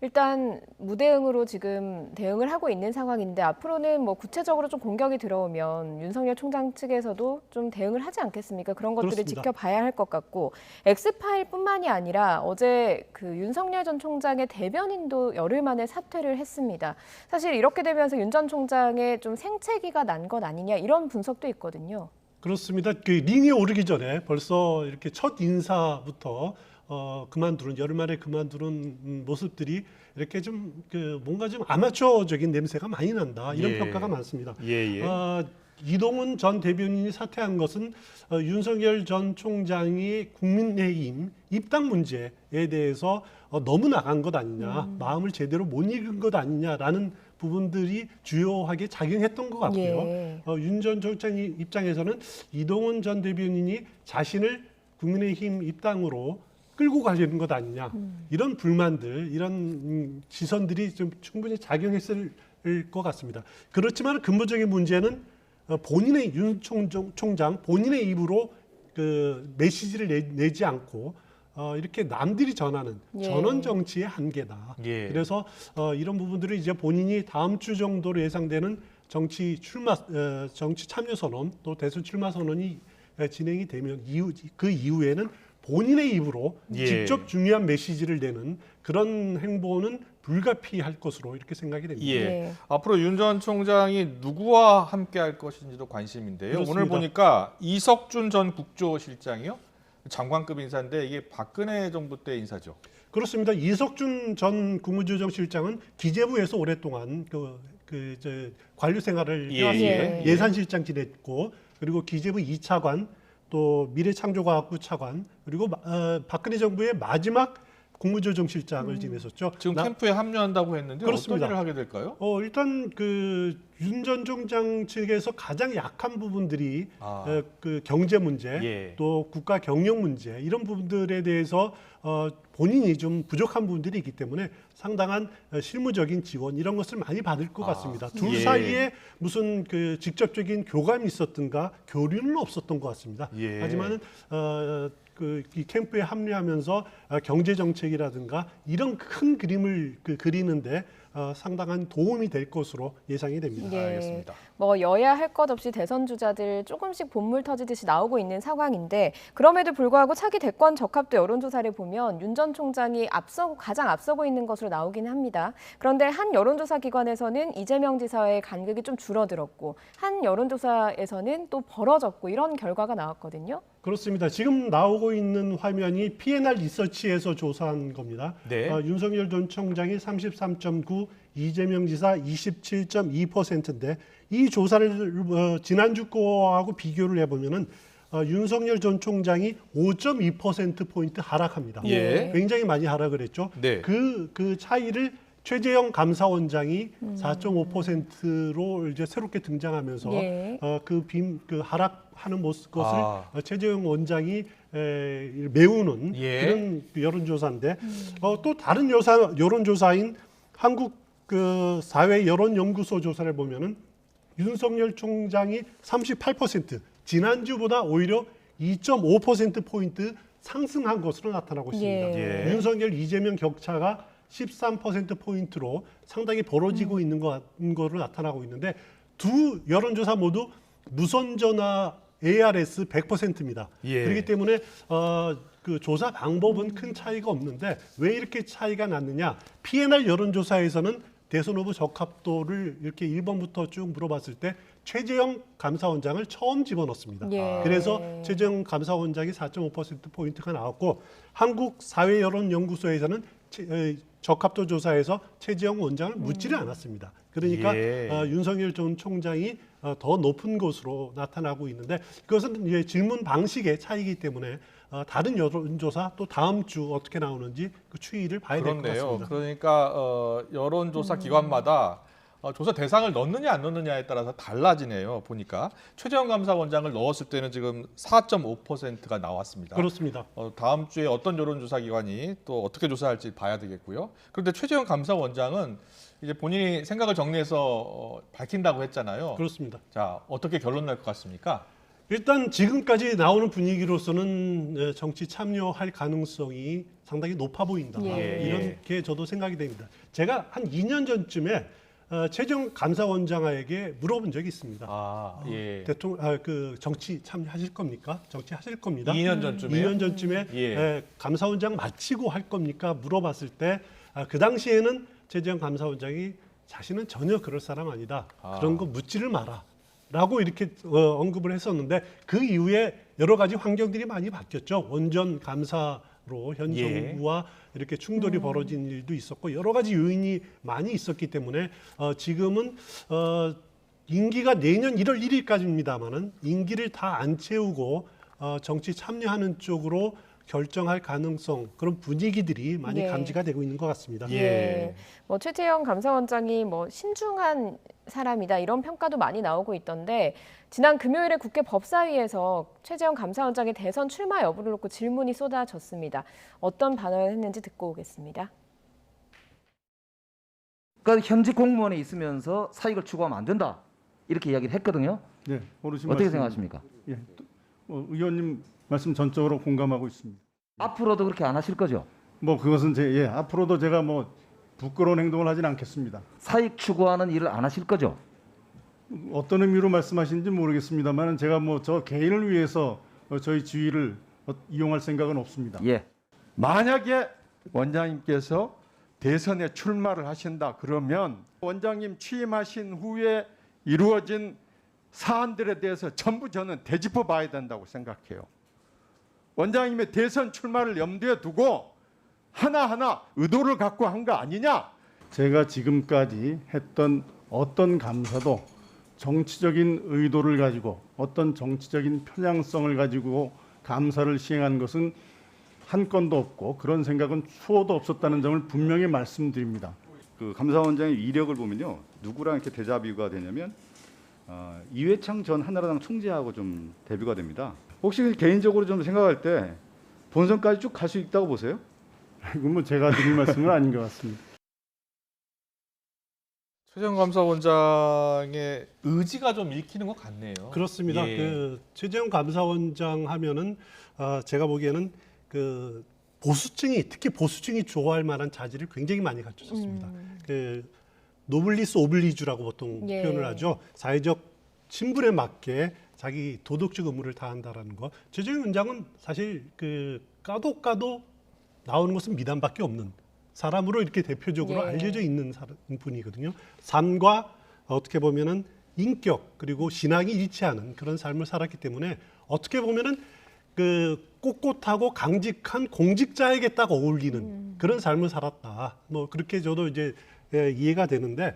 일단 무대응으로 지금 대응을 하고 있는 상황인데 앞으로는 뭐 구체적으로 좀 공격이 들어오면 윤석열 총장 측에서도 좀 대응을 하지 않겠습니까? 그런 것들을 그렇습니다. 지켜봐야 할 것 같고 엑스파일뿐만이 아니라 어제 그 윤석열 전 총장의 대변인도 열흘 만에 사퇴를 했습니다. 사실 이렇게 되면서 윤 전 총장의 좀 생채기가 난 것 아니냐 이런 분석도 있거든요. 그렇습니다. 그 링에 오르기 전에 벌써 이렇게 첫 인사부터 그만두는 열흘 만에 그만두는 모습들이 이렇게 좀 그 뭔가 좀 아마추어적인 냄새가 많이 난다 이런 평가가 많습니다. 이동훈 전 대변인이 사퇴한 것은 윤석열 전 총장이 국민의힘 입당 문제에 대해서 너무 나간 것 아니냐, 마음을 제대로 못 읽은 것 아니냐라는 부분들이 주요하게 작용했던 것 같고요. 윤 전 총장 입장에서는 이동훈 전 대변인이 자신을 국민의힘 입당으로 끌고 가려는 것 아니냐 이런 불만들, 이런 시선들이 좀 충분히 작용했을 것 같습니다. 그렇지만 근본적인 문제는 본인의 윤 총장 본인의 입으로 그 메시지를 내지 않고 이렇게 남들이 전하는 전원 정치의 한계다. 그래서 이런 부분들을 이제 본인이 다음 주 정도로 예상되는 정치 참여 선언 또 대선 출마 선언이 진행이 되면 그 이후에는 본인의 입으로 직접 중요한 메시지를 내는 그런 행보는 불가피할 것으로 이렇게 생각이 됩니다. 앞으로 윤 전 총장이 누구와 함께할 것인지도 관심인데요. 그렇습니다. 오늘 보니까 이석준 전 국조실장이요, 장관급 인사인데 이게 박근혜 정부 때 인사죠. 그렇습니다. 이석준 전 국무조정실장은 기재부에서 오랫동안 관료 생활을 해왔습니다. 예산실장 지냈고 그리고 기재부 2차관 또 미래창조과학부 차관 그리고 박근혜 정부의 마지막 국무조정실장을 지냈었죠. 지금 캠프에 합류한다고 했는데 그렇습니다. 어떤 일을 하게 될까요? 일단 그 윤 전 총장 측에서 가장 약한 부분들이 그 경제 문제, 또 국가 경영 문제 이런 부분들에 대해서 본인이 좀 부족한 부분들이 있기 때문에 상당한 실무적인 지원 이런 것을 많이 받을 것 같습니다. 둘 사이에 무슨 그 직접적인 교감이 있었든가 교류는 없었던 것 같습니다. 하지만은 이 캠프에 합류하면서 경제 정책이라든가 이런 큰 그림을 그리는데 상당한 도움이 될 것으로 예상이 됩니다. 알겠습니다. 뭐 여야 할 것 없이 대선 주자들 조금씩 본물 터지듯이 나오고 있는 상황인데 그럼에도 불구하고 차기 대권 적합도 여론조사를 보면 윤 전 총장이 가장 앞서고 있는 것으로 나오긴 합니다. 그런데 한 여론조사 기관에서는 이재명 지사의 간극이 좀 줄어들었고 한 여론조사에서는 또 벌어졌고 이런 결과가 나왔거든요. 그렇습니다. 지금 나오고 있는 화면이 P&R 리서치에서 조사한 겁니다. 윤석열 전 총장이 33.9, 이재명 지사 27.2%인데 이 조사를 지난주 거하고 비교를 해보면은 윤석열 전 총장이 5.2%포인트 하락합니다. 굉장히 많이 하락을 했죠. 그 차이를 최재형 감사원장이 4.5%로 이제 새롭게 등장하면서 그 하락하는 것을 최재형 원장이 메우는 그런 여론조사인데 또 다른 여론조사인 한국 그 사회 여론연구소 조사를 보면은 윤석열 총장이 38%, 지난주보다 오히려 2.5%포인트 상승한 것으로 나타나고 있습니다. 윤석열, 이재명 격차가 13%포인트로 상당히 벌어지고 있는 거로 나타나고 있는데 두 여론조사 모두 무선전화 ARS 100%입니다. 그렇기 때문에 그 조사 방법은 큰 차이가 없는데 왜 이렇게 차이가 났느냐? P&R 여론조사에서는 대선 후보 적합도를 이렇게 1번부터 쭉 물어봤을 때 최재형 감사원장을 처음 집어넣습니다. 그래서 최재형 감사원장이 4.5%포인트가 나왔고 한국 사회여론연구소에서는 적합도 조사에서 최재형 원장을 묻지를 않았습니다. 그러니까 윤석열 전 총장이 더 높은 것으로 나타나고 있는데 그것은 이제 질문 방식의 차이이기 때문에 다른 여론조사 또 다음 주 어떻게 나오는지 그 추이를 봐야 될 것 같습니다. 그러니까 여론조사 기관마다 조사 대상을 넣느냐 안 넣느냐에 따라서 달라지네요. 보니까 최재형 감사원장을 넣었을 때는 지금 4.5%가 나왔습니다. 그렇습니다. 다음 주에 어떤 여론조사 기관이 또 어떻게 조사할지 봐야 되겠고요. 그런데 최재형 감사원장은 이제 본인이 생각을 정리해서 밝힌다고 했잖아요. 그렇습니다. 자, 어떻게 결론 날 것 같습니까? 일단 지금까지 나오는 분위기로서는 정치 참여할 가능성이 상당히 높아 보인다. 이렇게 저도 생각이 됩니다. 제가 한 2년 전쯤에 최재형 감사원장에게 물어본 적이 있습니다. 대통령 그 정치 참여하실 겁니까? 정치하실 겁니다. 2년 전쯤에요? 2년 전쯤에 감사원장 마치고 할 겁니까? 물어봤을 때 그 당시에는 최재형 감사원장이 자신은 전혀 그럴 사람 아니다. 그런 거 묻지를 마라. 라고 이렇게 언급을 했었는데 그 이후에 여러 가지 환경들이 많이 바뀌었죠. 원전 감사로 현 정부와 이렇게 충돌이 벌어진 일도 있었고 여러 가지 요인이 많이 있었기 때문에 지금은 임기가 내년 1월 1일까지입니다만은 임기를 다 안 채우고 정치 참여하는 쪽으로 결정할 가능성 그런 분위기들이 많이 감지가 되고 있는 것 같습니다. 뭐 최재형 감사원장이 뭐 신중한 사람이다 이런 평가도 많이 나오고 있던데 지난 금요일에 국회 법사위에서 최재형 감사원장의 대선 출마 여부를 놓고 질문이 쏟아졌습니다. 어떤 발언을 했는지 듣고 오겠습니다. 그러니까 현직 공무원에 있으면서 사익을 추구하면 안 된다 이렇게 이야기를 했거든요. 네, 어르신 어떻게 말씀, 생각하십니까? 예, 의원님 말씀 전적으로 공감하고 있습니다. 앞으로도 그렇게 안 하실 거죠? 뭐 그것은 앞으로도 제가 뭐 부끄러운 행동을 하진 않겠습니다. 사익 추구하는 일을 안 하실 거죠? 어떤 의미로 말씀하시는지 모르겠습니다만 제가 뭐 저 개인을 위해서 저희 지위를 이용할 생각은 없습니다. 만약에 원장님께서 대선에 출마를 하신다 그러면 원장님 취임하신 후에 이루어진 사안들에 대해서 전부 저는 되짚어 봐야 된다고 생각해요. 원장님의 대선 출마를 염두에 두고 하나하나 의도를 갖고 한 거 아니냐? 제가 지금까지 했던 어떤 감사도 정치적인 의도를 가지고 어떤 정치적인 편향성을 가지고 감사를 시행한 것은 한 건도 없고 그런 생각은 추호도 없었다는 점을 분명히 말씀드립니다. 그 감사원장의 이력을 보면요, 누구랑 이렇게 대자비가 되냐면 이회창 전 한나라당 총재하고 좀 대비가 됩니다. 혹시 개인적으로 좀 생각할 때 본선까지 쭉 갈 수 있다고 보세요? 이건 뭐 제가 드릴 말씀은 아닌 것 같습니다. 최재형 감사원장의 의지가 좀 읽히는 것 같네요. 그렇습니다. 그 최재형 감사원장 하면은 제가 보기에는 그 보수층이 특히 보수층이 좋아할 만한 자질을 굉장히 많이 갖추셨습니다. 그 노블리스 오블리주라고 보통 표현을 하죠. 사회적 신분에 맞게 자기 도덕적 의무를 다한다라는 거. 최재형 원장은 사실 그 까도 나오는 것은 미담밖에 없는 사람으로 이렇게 대표적으로 알려져 있는 분이거든요. 삶과 어떻게 보면은 인격 그리고 신앙이 일치하는 그런 삶을 살았기 때문에 어떻게 보면은 그 꼿꼿하고 강직한 공직자에게 딱 어울리는 그런 삶을 살았다. 뭐 그렇게 저도 이제 이해가 되는데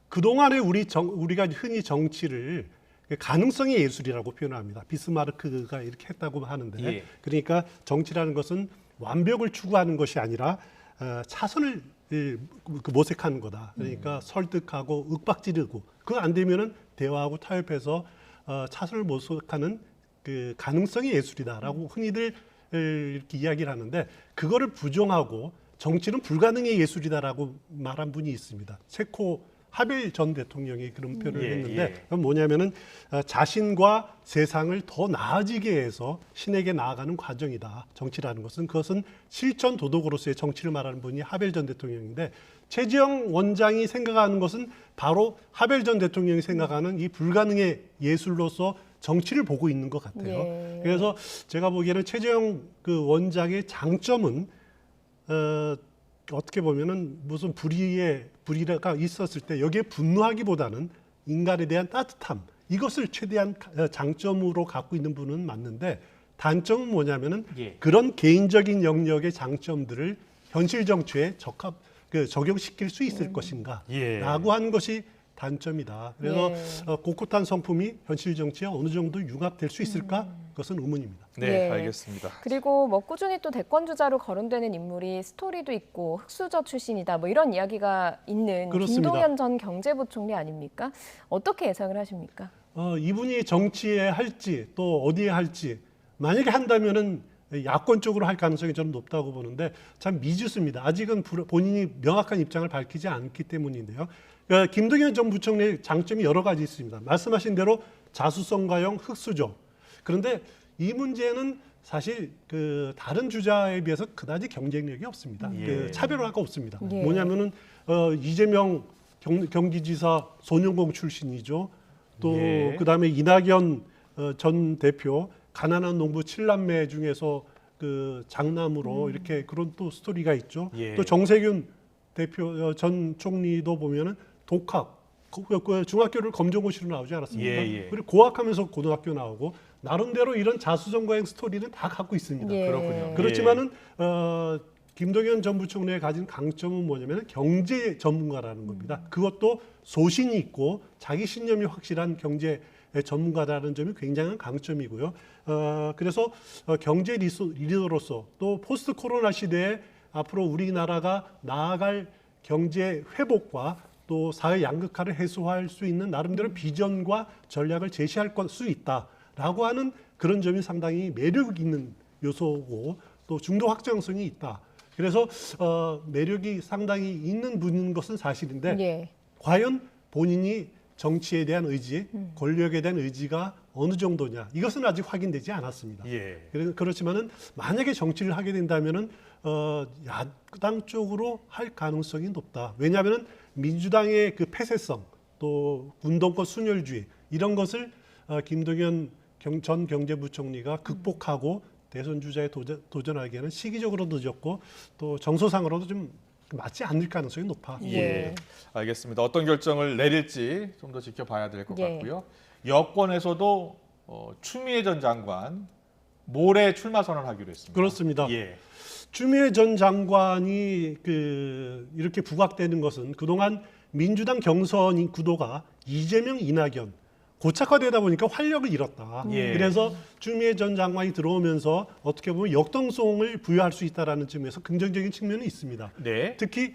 그동안에 우리가 흔히 정치를 가능성의 예술이라고 표현합니다. 비스마르크가 이렇게 했다고 하는데 그러니까 정치라는 것은 완벽을 추구하는 것이 아니라 차선을 모색하는 거다. 그러니까 설득하고 윽박지르고 그거 안 되면은 대화하고 타협해서 차선을 모색하는 그 가능성의 예술이다라고 흔히들 이렇게 이야기를 하는데 그거를 부정하고 정치는 불가능의 예술이다라고 말한 분이 있습니다. 체코 하벨 전 대통령이 그런 표현을 했는데 그건 뭐냐면은 자신과 세상을 더 나아지게 해서 신에게 나아가는 과정이다. 정치라는 것은 그것은 실천 도덕으로서의 정치를 말하는 분이 하벨 전 대통령인데 최재형 원장이 생각하는 것은 바로 하벨 전 대통령이 생각하는 이 불가능의 예술로서 정치를 보고 있는 것 같아요. 그래서 제가 보기에는 최재형 그 원장의 장점은 어떻게 보면은 무슨 불의가 있었을 때 여기에 분노하기보다는 인간에 대한 따뜻함 이것을 최대한 장점으로 갖고 있는 분은 맞는데 단점은 뭐냐면은 그런 개인적인 영역의 장점들을 현실 정치에 적용시킬 수 있을 것인가라고 하는 것이 단점이다. 그래서 꼿꼿한 성품이 현실 정치에 어느 정도 융합될 수 있을까? 그것은 의문입니다. 네, 알겠습니다. 그리고 뭐 꾸준히 또 대권 주자로 거론되는 인물이 스토리도 있고 흑수저 출신이다. 뭐 이런 이야기가 있는 그렇습니다. 김동연 전 경제부총리 아닙니까? 어떻게 예상을 하십니까? 이분이 정치에 할지 또 어디에 할지 만약에 한다면은 야권 쪽으로 할 가능성이 저는 높다고 보는데 참 미지수입니다. 아직은 본인이 명확한 입장을 밝히지 않기 때문인데요. 김동연 전 부총리의 장점이 여러 가지 있습니다. 말씀하신 대로 자수성가형 흑수저. 그런데 이 문제는 사실 그 다른 주자에 비해서 그다지 경쟁력이 없습니다. 그 차별화가 없습니다. 뭐냐면은 이재명 경기지사 소년공 출신이죠. 또 그다음에 이낙연 전 대표 가난한 농부 7남매 중에서 그 장남으로 이렇게 그런 또 스토리가 있죠. 또 정세균 대표 전 총리도 보면은 독학 중학교를 검정고시로 나오지 않았습니까? 그리고 고학하면서 고등학교 나오고 나름대로 이런 자수성가형 스토리는 다 갖고 있습니다. 그렇군요. 그렇지만은 김동연 전 부총리가 가진 강점은 뭐냐면 경제 전문가라는 겁니다. 그것도 소신이 있고 자기 신념이 확실한 경제 전문가라는 점이 굉장한 강점이고요. 그래서 경제 리더로서 또 포스트 코로나 시대에 앞으로 우리나라가 나아갈 경제 회복과 또 사회 양극화를 해소할 수 있는 나름대로 비전과 전략을 제시할 수 있다라고 하는 그런 점이 상당히 매력 있는 요소고 또 중도 확장성이 있다. 그래서 매력이 상당히 있는 분인 것은 사실인데 과연 본인이 정치에 대한 의지, 권력에 대한 의지가 어느 정도냐 이것은 아직 확인되지 않았습니다. 그렇지만은 만약에 정치를 하게 된다면은 야당 쪽으로 할 가능성이 높다. 왜냐하면은 민주당의 그 폐쇄성 또 운동권 순혈주의 이런 것을 김동연 전 경제부총리가 극복하고 대선 주자에 도전하기에는 시기적으로 늦었고 또 정서상으로도 좀 맞지 않을 가능성이 높아. 알겠습니다. 어떤 결정을 내릴지 좀 더 지켜봐야 될 것 같고요. 여권에서도 추미애 전 장관 모레 출마 선언하기로 했습니다. 그렇습니다. 추미애 전 장관이 이렇게 부각되는 것은 그동안 민주당 경선 구도가 이재명, 이낙연 고착화되다 보니까 활력을 잃었다. 그래서 추미애 전 장관이 들어오면서 어떻게 보면 역동성을 부여할 수 있다라는 점에서 긍정적인 측면이 있습니다. 특히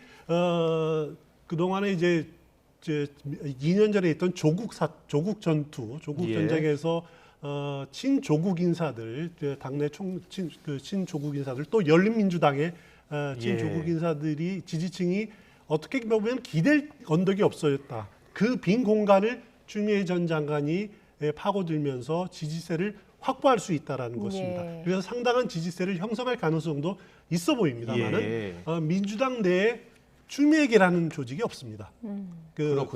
그동안에 이제 2년 전에 있던 조국 전쟁에서 친조국 인사들, 당내 친조국 인사들, 또 열린민주당의 친조국 인사들이 지지층이 어떻게 보면 기댈 언덕이 없어졌다. 그 빈 공간을 추미애 전 장관이 파고들면서 지지세를 확보할 수 있다라는 것입니다. 그래서 상당한 지지세를 형성할 가능성도 있어 보입니다만은 민주당 내에 추미애계라는 조직이 없습니다.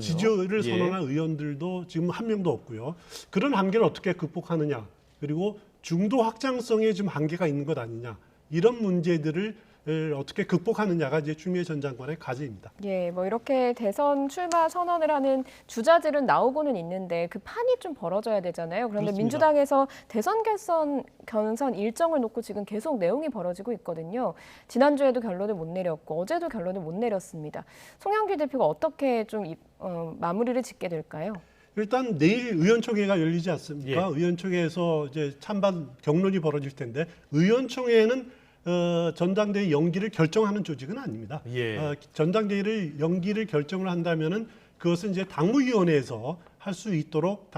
지지를 선언한 의원들도 지금 한 명도 없고요. 그런 한계를 어떻게 극복하느냐, 그리고 중도 확장성에 좀 한계가 있는 것 아니냐, 이런 문제들을 어떻게 극복하느냐가 이제 추미애 전 장관의 과제입니다. 뭐 이렇게 대선 출마 선언을 하는 주자들은 나오고는 있는데 그 판이 좀 벌어져야 되잖아요. 그런데 그렇습니다. 민주당에서 대선 경선 일정을 놓고 지금 계속 내용이 벌어지고 있거든요. 지난주에도 결론을 못 내렸고 어제도 결론을 못 내렸습니다. 송영길 대표가 어떻게 좀 마무리를 짓게 될까요? 일단 내일 의원총회가 열리지 않습니까? 의원총회에서 이제 찬반 격론이 벌어질 텐데 의원총회에는 전당대회 연기를 결정하는 조직은 아닙니다. 전당대회를 연기를 결정을 한다면은 그것은 이제 당무위원회에서 할 수 있도록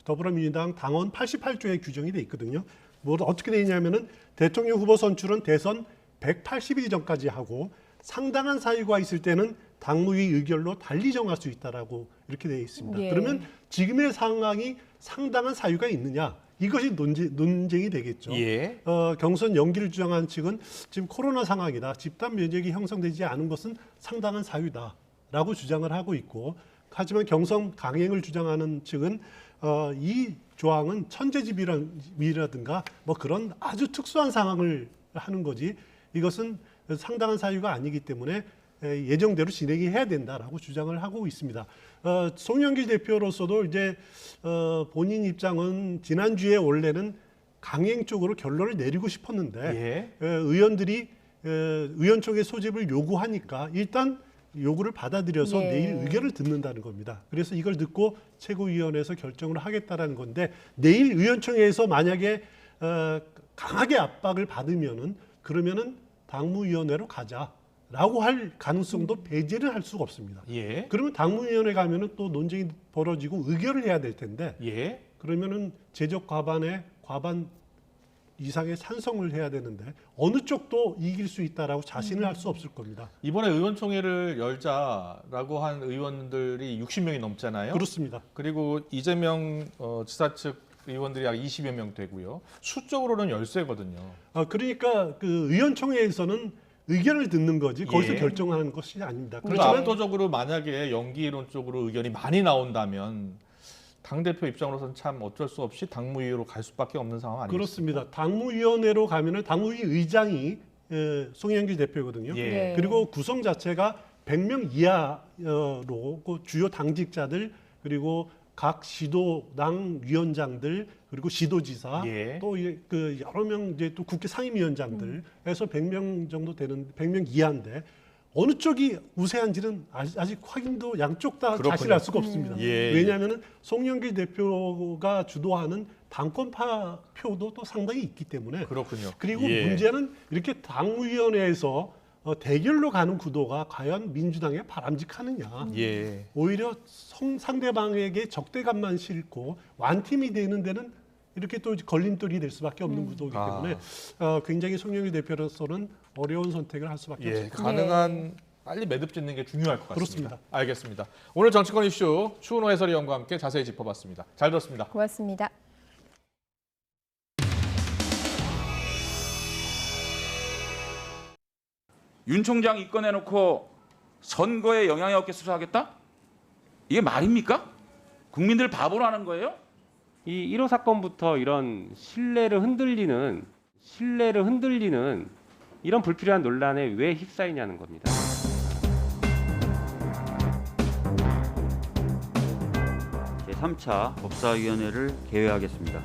더불어민주당 당원 88조에 규정이 돼 있거든요. 어떻게 돼 있냐면은 대통령 후보 선출은 대선 180일 전까지 하고 상당한 사유가 있을 때는 당무위 의결로 달리 정할 수 있다라고 이렇게 돼 있습니다. 그러면 지금의 상황이 상당한 사유가 있느냐? 이것이 논쟁이 되겠죠. 경선 연기를 주장한 측은 지금 코로나 상황이다. 집단 면역이 형성되지 않은 것은 상당한 사유다라고 주장을 하고 있고, 하지만 경선 강행을 주장하는 측은 이 조항은 천재지변이라든가 뭐 그런 아주 특수한 상황을 하는 거지 이것은 상당한 사유가 아니기 때문에 예정대로 진행이 해야 된다라고 주장을 하고 있습니다. 송영길 대표로서도 이제 본인 입장은 지난주에 원래는 강행 쪽으로 결론을 내리고 싶었는데 의원들이 의원총회 소집을 요구하니까 일단 요구를 받아들여서 내일 의견을 듣는다는 겁니다. 그래서 이걸 듣고 최고위원회에서 결정을 하겠다라는 건데 내일 의원총회에서 만약에 강하게 압박을 받으면은 그러면은 당무위원회로 가자라고 할 가능성도 배제를 할 수가 없습니다. 그러면 당무위원회 가면은 또 논쟁이 벌어지고 의결을 해야 될 텐데 그러면은 제적 과반에 과반 이상의 찬성을 해야 되는데 어느 쪽도 이길 수 있다라고 자신을 할 수 없을 겁니다. 이번에 의원총회를 열자라고 한 의원들이 60명이 넘잖아요. 그렇습니다. 그리고 이재명 지사 측 의원들이 약 20여 명 되고요. 수적으로는 열세거든요. 그러니까 그 의원총회에서는 의견을 듣는 거지 거기서 예. 결정하는 것이 아닙니다. 그러니까 그렇지만 압도적으로 만약에 연기론적으로 의견이 많이 나온다면 당대표 입장으로서는 참 어쩔 수 없이 당무위로 갈 수밖에 없는 상황 아니겠습니까? 그렇습니다. 당무위원회로 가면은 당무위 의장이 송영길 대표거든요. 예. 그리고 구성 자체가 100명 이하로 그 주요 당직자들 그리고 각 시도당 위원장들 그리고 시도지사 예. 또 그 여러 명 이제 또 국회 상임위원장들 해서 100명 정도 되는 100명 이하인데 어느 쪽이 우세한지는 아직 확인도 양쪽 다 그렇군요. 자신할 수가 없습니다. 예. 왜냐하면 송영길 대표가 주도하는 당권파 표도 또 상당히 있기 때문에 그렇군요. 그리고 예. 문제는 이렇게 당위원회에서 대결로 가는 구도가 과연 민주당에 바람직하느냐. 예. 오히려 상대방에게 적대감만 싣고 완팀이 되는 데는 이렇게 또 걸림돌이 될 수밖에 없는 구도이기 때문에 굉장히 송영길 대표로서는 어려운 선택을 할 수밖에 예, 없습니다. 가능한 빨리 매듭 짓는 게 중요할 것 같습니다. 그렇습니다. 알겠습니다. 오늘 정치권 이슈 추은호 해설위원과 함께 자세히 짚어봤습니다. 잘 들었습니다. 고맙습니다. 윤 총장 입건해놓고 선거에 영향이 없게 수사하겠다? 이게 말입니까? 국민들 바보로 하는 거예요? 이 1호 사건부터 이런 신뢰를 흔들리는 이런 불필요한 논란에 왜 휩싸이냐는 겁니다. 제3차 법사위원회를 개회하겠습니다.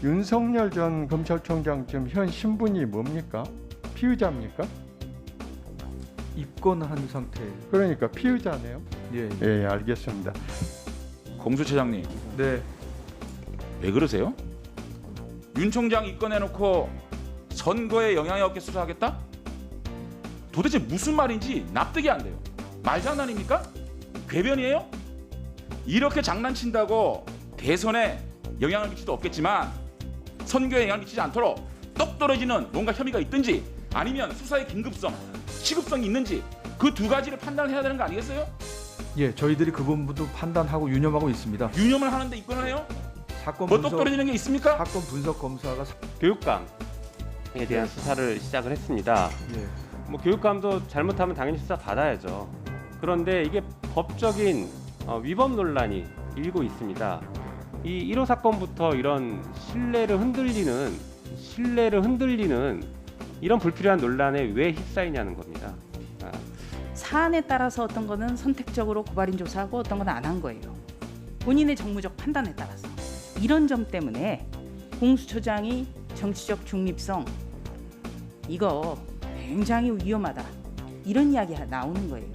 윤석열 전 검찰총장 지금 현 신분이 뭡니까? 피의자입니까? 입건한 상태. 그러니까 피의자네요. 예. 예, 알겠습니다. 공수처장님. 네. 왜 그러세요? 윤 총장 입건해놓고 선거에 영향이 없게 수사하겠다? 도대체 무슨 말인지 납득이 안 돼요. 말장난입니까? 궤변이에요? 이렇게 장난친다고 대선에 영향을 미치도 없겠지만 선거에 영향을 미치지 않도록 똑 떨어지는 뭔가 혐의가 있든지 아니면 수사의 긴급성, 시급성이 있는지 그 두 가지를 판단해야 되는 거 아니겠어요? 예, 저희들이 그 부분도 판단하고 유념하고 있습니다. 유념을 하는데 입건을 해요? 사건 뭐 똑 떨어지는 게 있습니까? 사건 분석 검사가 교육감에 대한 수사를 시작을 했습니다. 예. 뭐 교육감도 잘못하면 당연히 수사 받아야죠. 그런데 이게 법적인 위법 논란이 일고 있습니다. 이 1호 사건부터 이런 신뢰를 흔들리는 이런 불필요한 논란에 왜 휩싸이냐는 겁니다. 사안에 따라서 어떤 거는 선택적으로 고발인 조사하고 어떤 건 안 한 거예요. 본인의 정무적 판단에 따라서. 이런 점 때문에 공수처장이 정치적 중립성 이거 굉장히 위험하다. 이런 이야기가 나오는 거예요.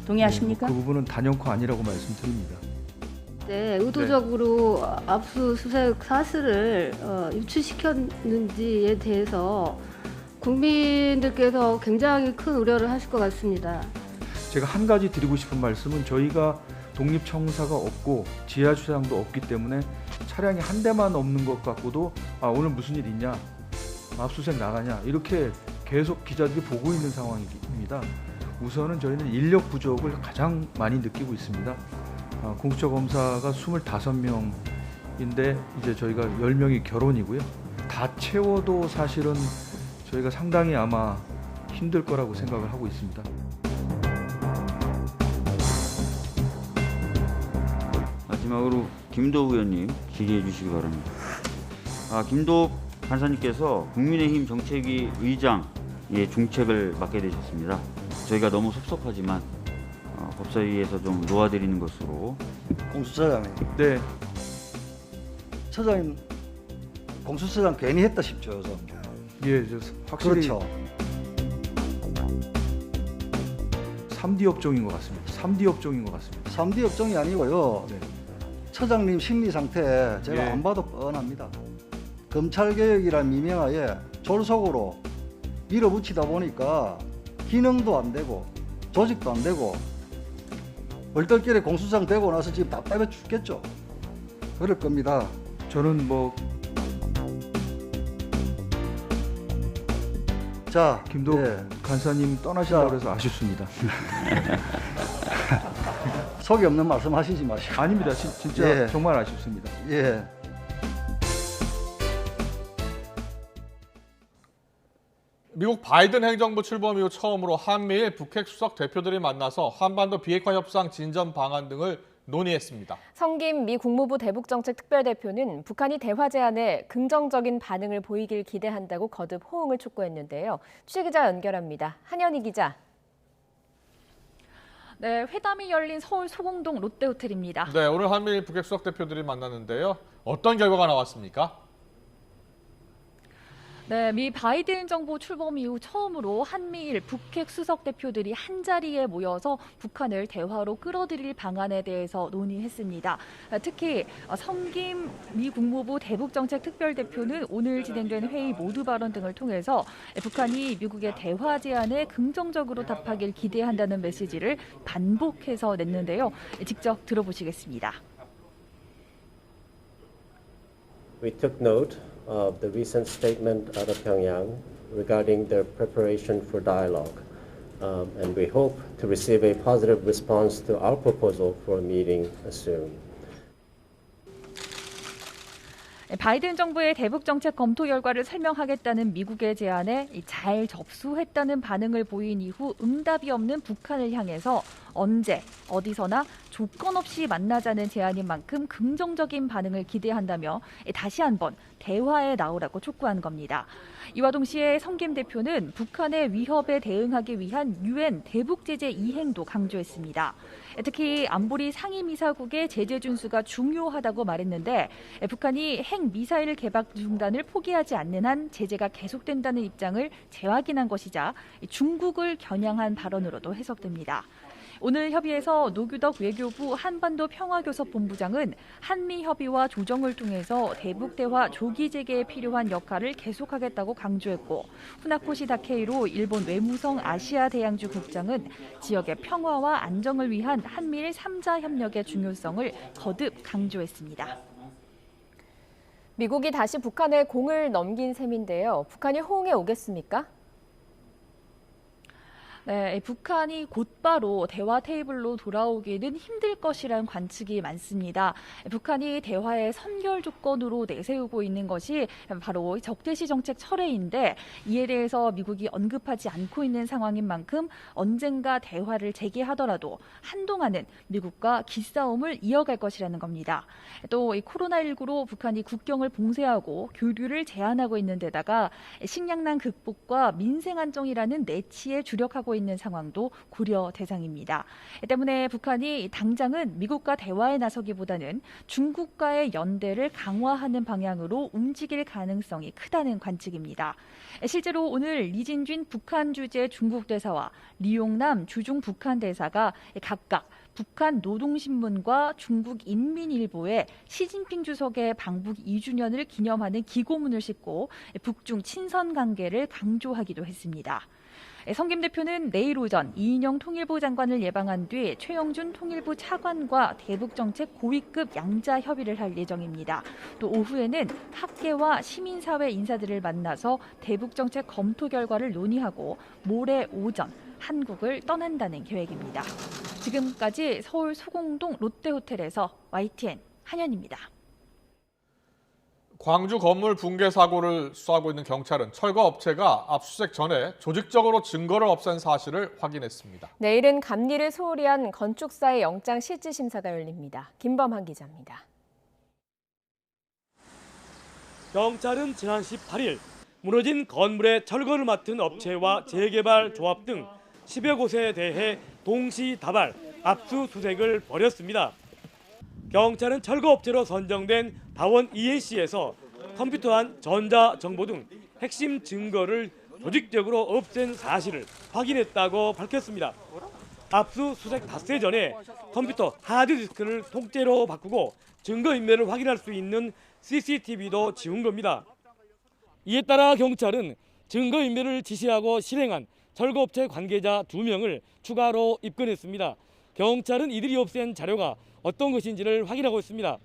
동의하십니까? 그 부분은 단연코 아니라고 말씀드립니다. 네, 의도적으로 압수수색 사실을 유출시켰는지에 대해서 국민들께서 굉장히 큰 우려를 하실 것 같습니다. 제가 한 가지 드리고 싶은 말씀은 저희가 독립청사가 없고 지하 주차장도 없기 때문에 차량이 한 대만 없는 것 같고도 오늘 무슨 일 있냐, 압수수색 나가냐 이렇게 계속 기자들이 보고 있는 상황입니다. 우선은 저희는 인력 부족을 가장 많이 느끼고 있습니다. 공수처 검사가 25명인데 이제 저희가 10명이 결혼이고요. 다 채워도 사실은 저희가 상당히 아마 힘들 거라고 생각을 하고 있습니다. 마지막으로 김도우 의원님 질의해 주시기 바랍니다. 김도우 판사님께서 국민의힘 정책위 의장의 중책을 맡게 되셨습니다. 저희가 너무 섭섭하지만 법사위에서 좀 놓아드리는 것으로. 공수처장님. 네. 처장님 공수처장 괜히 했다 싶죠, 저는. 예, 확실히 그렇죠. 3D 업종인 것 같습니다. 3D 업종인 것 같습니다. 3D 업종이 아니고요. 네. 처장님 심리 상태 제가 예. 안 봐도 뻔합니다. 검찰개혁이란 미명하에 졸속으로 밀어붙이다 보니까 기능도 안 되고 조직도 안 되고 얼떨결에 공수장 되고 나서 지금 답답해 죽겠죠. 그럴 겁니다. 저는 뭐 자, 김도욱 예. 간사님 떠나신다고 해서 아쉽습니다. 속이 없는 말씀 하시지 마시고. 아닙니다. 진짜 예. 정말 아쉽습니다. 예. 미국 바이든 행정부 출범 이후 처음으로 한미일 북핵 수석 대표들이 만나서 한반도 비핵화 협상 진전 방안 등을 논의했습니다. 성김 미 국무부 대북정책 특별대표는 북한이 대화 제안에 긍정적인 반응을 보이길 기대한다고 거듭 호응을 촉구했는데요. 취재기자 연결합니다. 한현희 기자. 네, 회담이 열린 서울 소공동 롯데호텔입니다. 네, 오늘 한미일 북핵 수석 대표들이 만났는데요. 어떤 결과가 나왔습니까? 네, 미 바이든 정부 출범 이후 처음으로 한미일 북핵 수석 대표들이 한자리에 모여서 북한을 대화로 끌어들일 방안에 대해서 논의했습니다. 특히 성김 미 국무부 대북정책 특별대표는 오늘 진행된 회의 모두 발언 등을 통해서 북한이 미국의 대화 제안에 긍정적으로 답하길 기대한다는 메시지를 반복해서 냈는데요. 직접 들어보시겠습니다. We took note of the recent statement out of Pyongyang regarding their preparation for dialogue, and we hope to receive a positive response to our proposal for a meeting soon. 바이든 정부의 대북 정책 검토 결과를 설명하겠다는 미국의 제안에 잘 접수했다는 반응을 보인 이후 응답이 없는 북한을 향해서 언제, 어디서나 조건 없이 만나자는 제안인 만큼 긍정적인 반응을 기대한다며 다시 한번 대화에 나오라고 촉구한 겁니다. 이와 동시에 성김 대표는 북한의 위협에 대응하기 위한 유엔 대북 제재 이행도 강조했습니다. 특히 안보리 상임이사국의 제재 준수가 중요하다고 말했는데 북한이 핵 미사일 개발 중단을 포기하지 않는 한 제재가 계속된다는 입장을 재확인한 것이자 중국을 겨냥한 발언으로도 해석됩니다. 오늘 협의에서 노규덕 외교부 한반도 평화교섭본부장은 한미 협의와 조정을 통해서 대북 대화 조기 재개에 필요한 역할을 계속하겠다고 강조했고, 후나코시 다케이로 일본 외무성 아시아 대양주 국장은 지역의 평화와 안정을 위한 한미일 3자 협력의 중요성을 거듭 강조했습니다. 미국이 다시 북한에 공을 넘긴 셈인데요. 북한이 호응해 오겠습니까? 네, 북한이 곧바로 대화 테이블로 돌아오기는 힘들 것이라는 관측이 많습니다. 북한이 대화의 선결 조건으로 내세우고 있는 것이 바로 적대시 정책 철회인데, 이에 대해서 미국이 언급하지 않고 있는 상황인 만큼 언젠가 대화를 재개하더라도 한동안은 미국과 기싸움을 이어갈 것이라는 겁니다. 또 이 코로나19로 북한이 국경을 봉쇄하고 교류를 제한하고 있는 데다가 식량난 극복과 민생 안정이라는 내치에 주력하고 있는 상황도 고려 대상입니다. 때문에 북한이 당장은 미국과 대화에 나서기보다는 중국과의 연대를 강화하는 방향으로 움직일 가능성이 크다는 관측입니다. 실제로 오늘 리진쥔 북한 주재 중국 대사와 리용남 주중 북한 대사가 각각 북한 노동신문과 중국 인민일보에 시진핑 주석의 방북 2주년을 기념하는 기고문을 싣고 북중 친선 관계를 강조하기도 했습니다. 성김 대표는 내일 오전 이인영 통일부 장관을 예방한 뒤 최영준 통일부 차관과 대북정책 고위급 양자 협의를 할 예정입니다. 또 오후에는 학계와 시민사회 인사들을 만나서 대북정책 검토 결과를 논의하고 모레 오전 한국을 떠난다는 계획입니다. 지금까지 서울 소공동 롯데호텔에서 YTN 한현입니다. 광주 건물 붕괴 사고를 수사하고 있는 경찰은 철거 업체가 압수수색 전에 조직적으로 증거를 없앤 사실을 확인했습니다. 내일은 감리를 소홀히 한 건축사의 영장 실질 심사가 열립니다. 김범한 기자입니다. 경찰은 지난 18일 무너진 건물의 철거를 맡은 업체와 재개발 조합 등 10여 곳에 대해 동시다발 압수수색을 벌였습니다. 경찰은 철거업체로 선정된 다원 ENC에서 컴퓨터한 전자정보 등 핵심 증거를 조직적으로 없앤 사실을 확인했다고 밝혔습니다. 압수수색 닷새 전에 컴퓨터 하드디스크를 통째로 바꾸고 증거인멸을 확인할 수 있는 CCTV도 지운 겁니다. 이에 따라 경찰은 증거인멸을 지시하고 실행한 철거업체 관계자 2명을 추가로 입건했습니다. 경찰은 이들이 없앤 자료가 어떤 것인지를 확인하고 있습니다.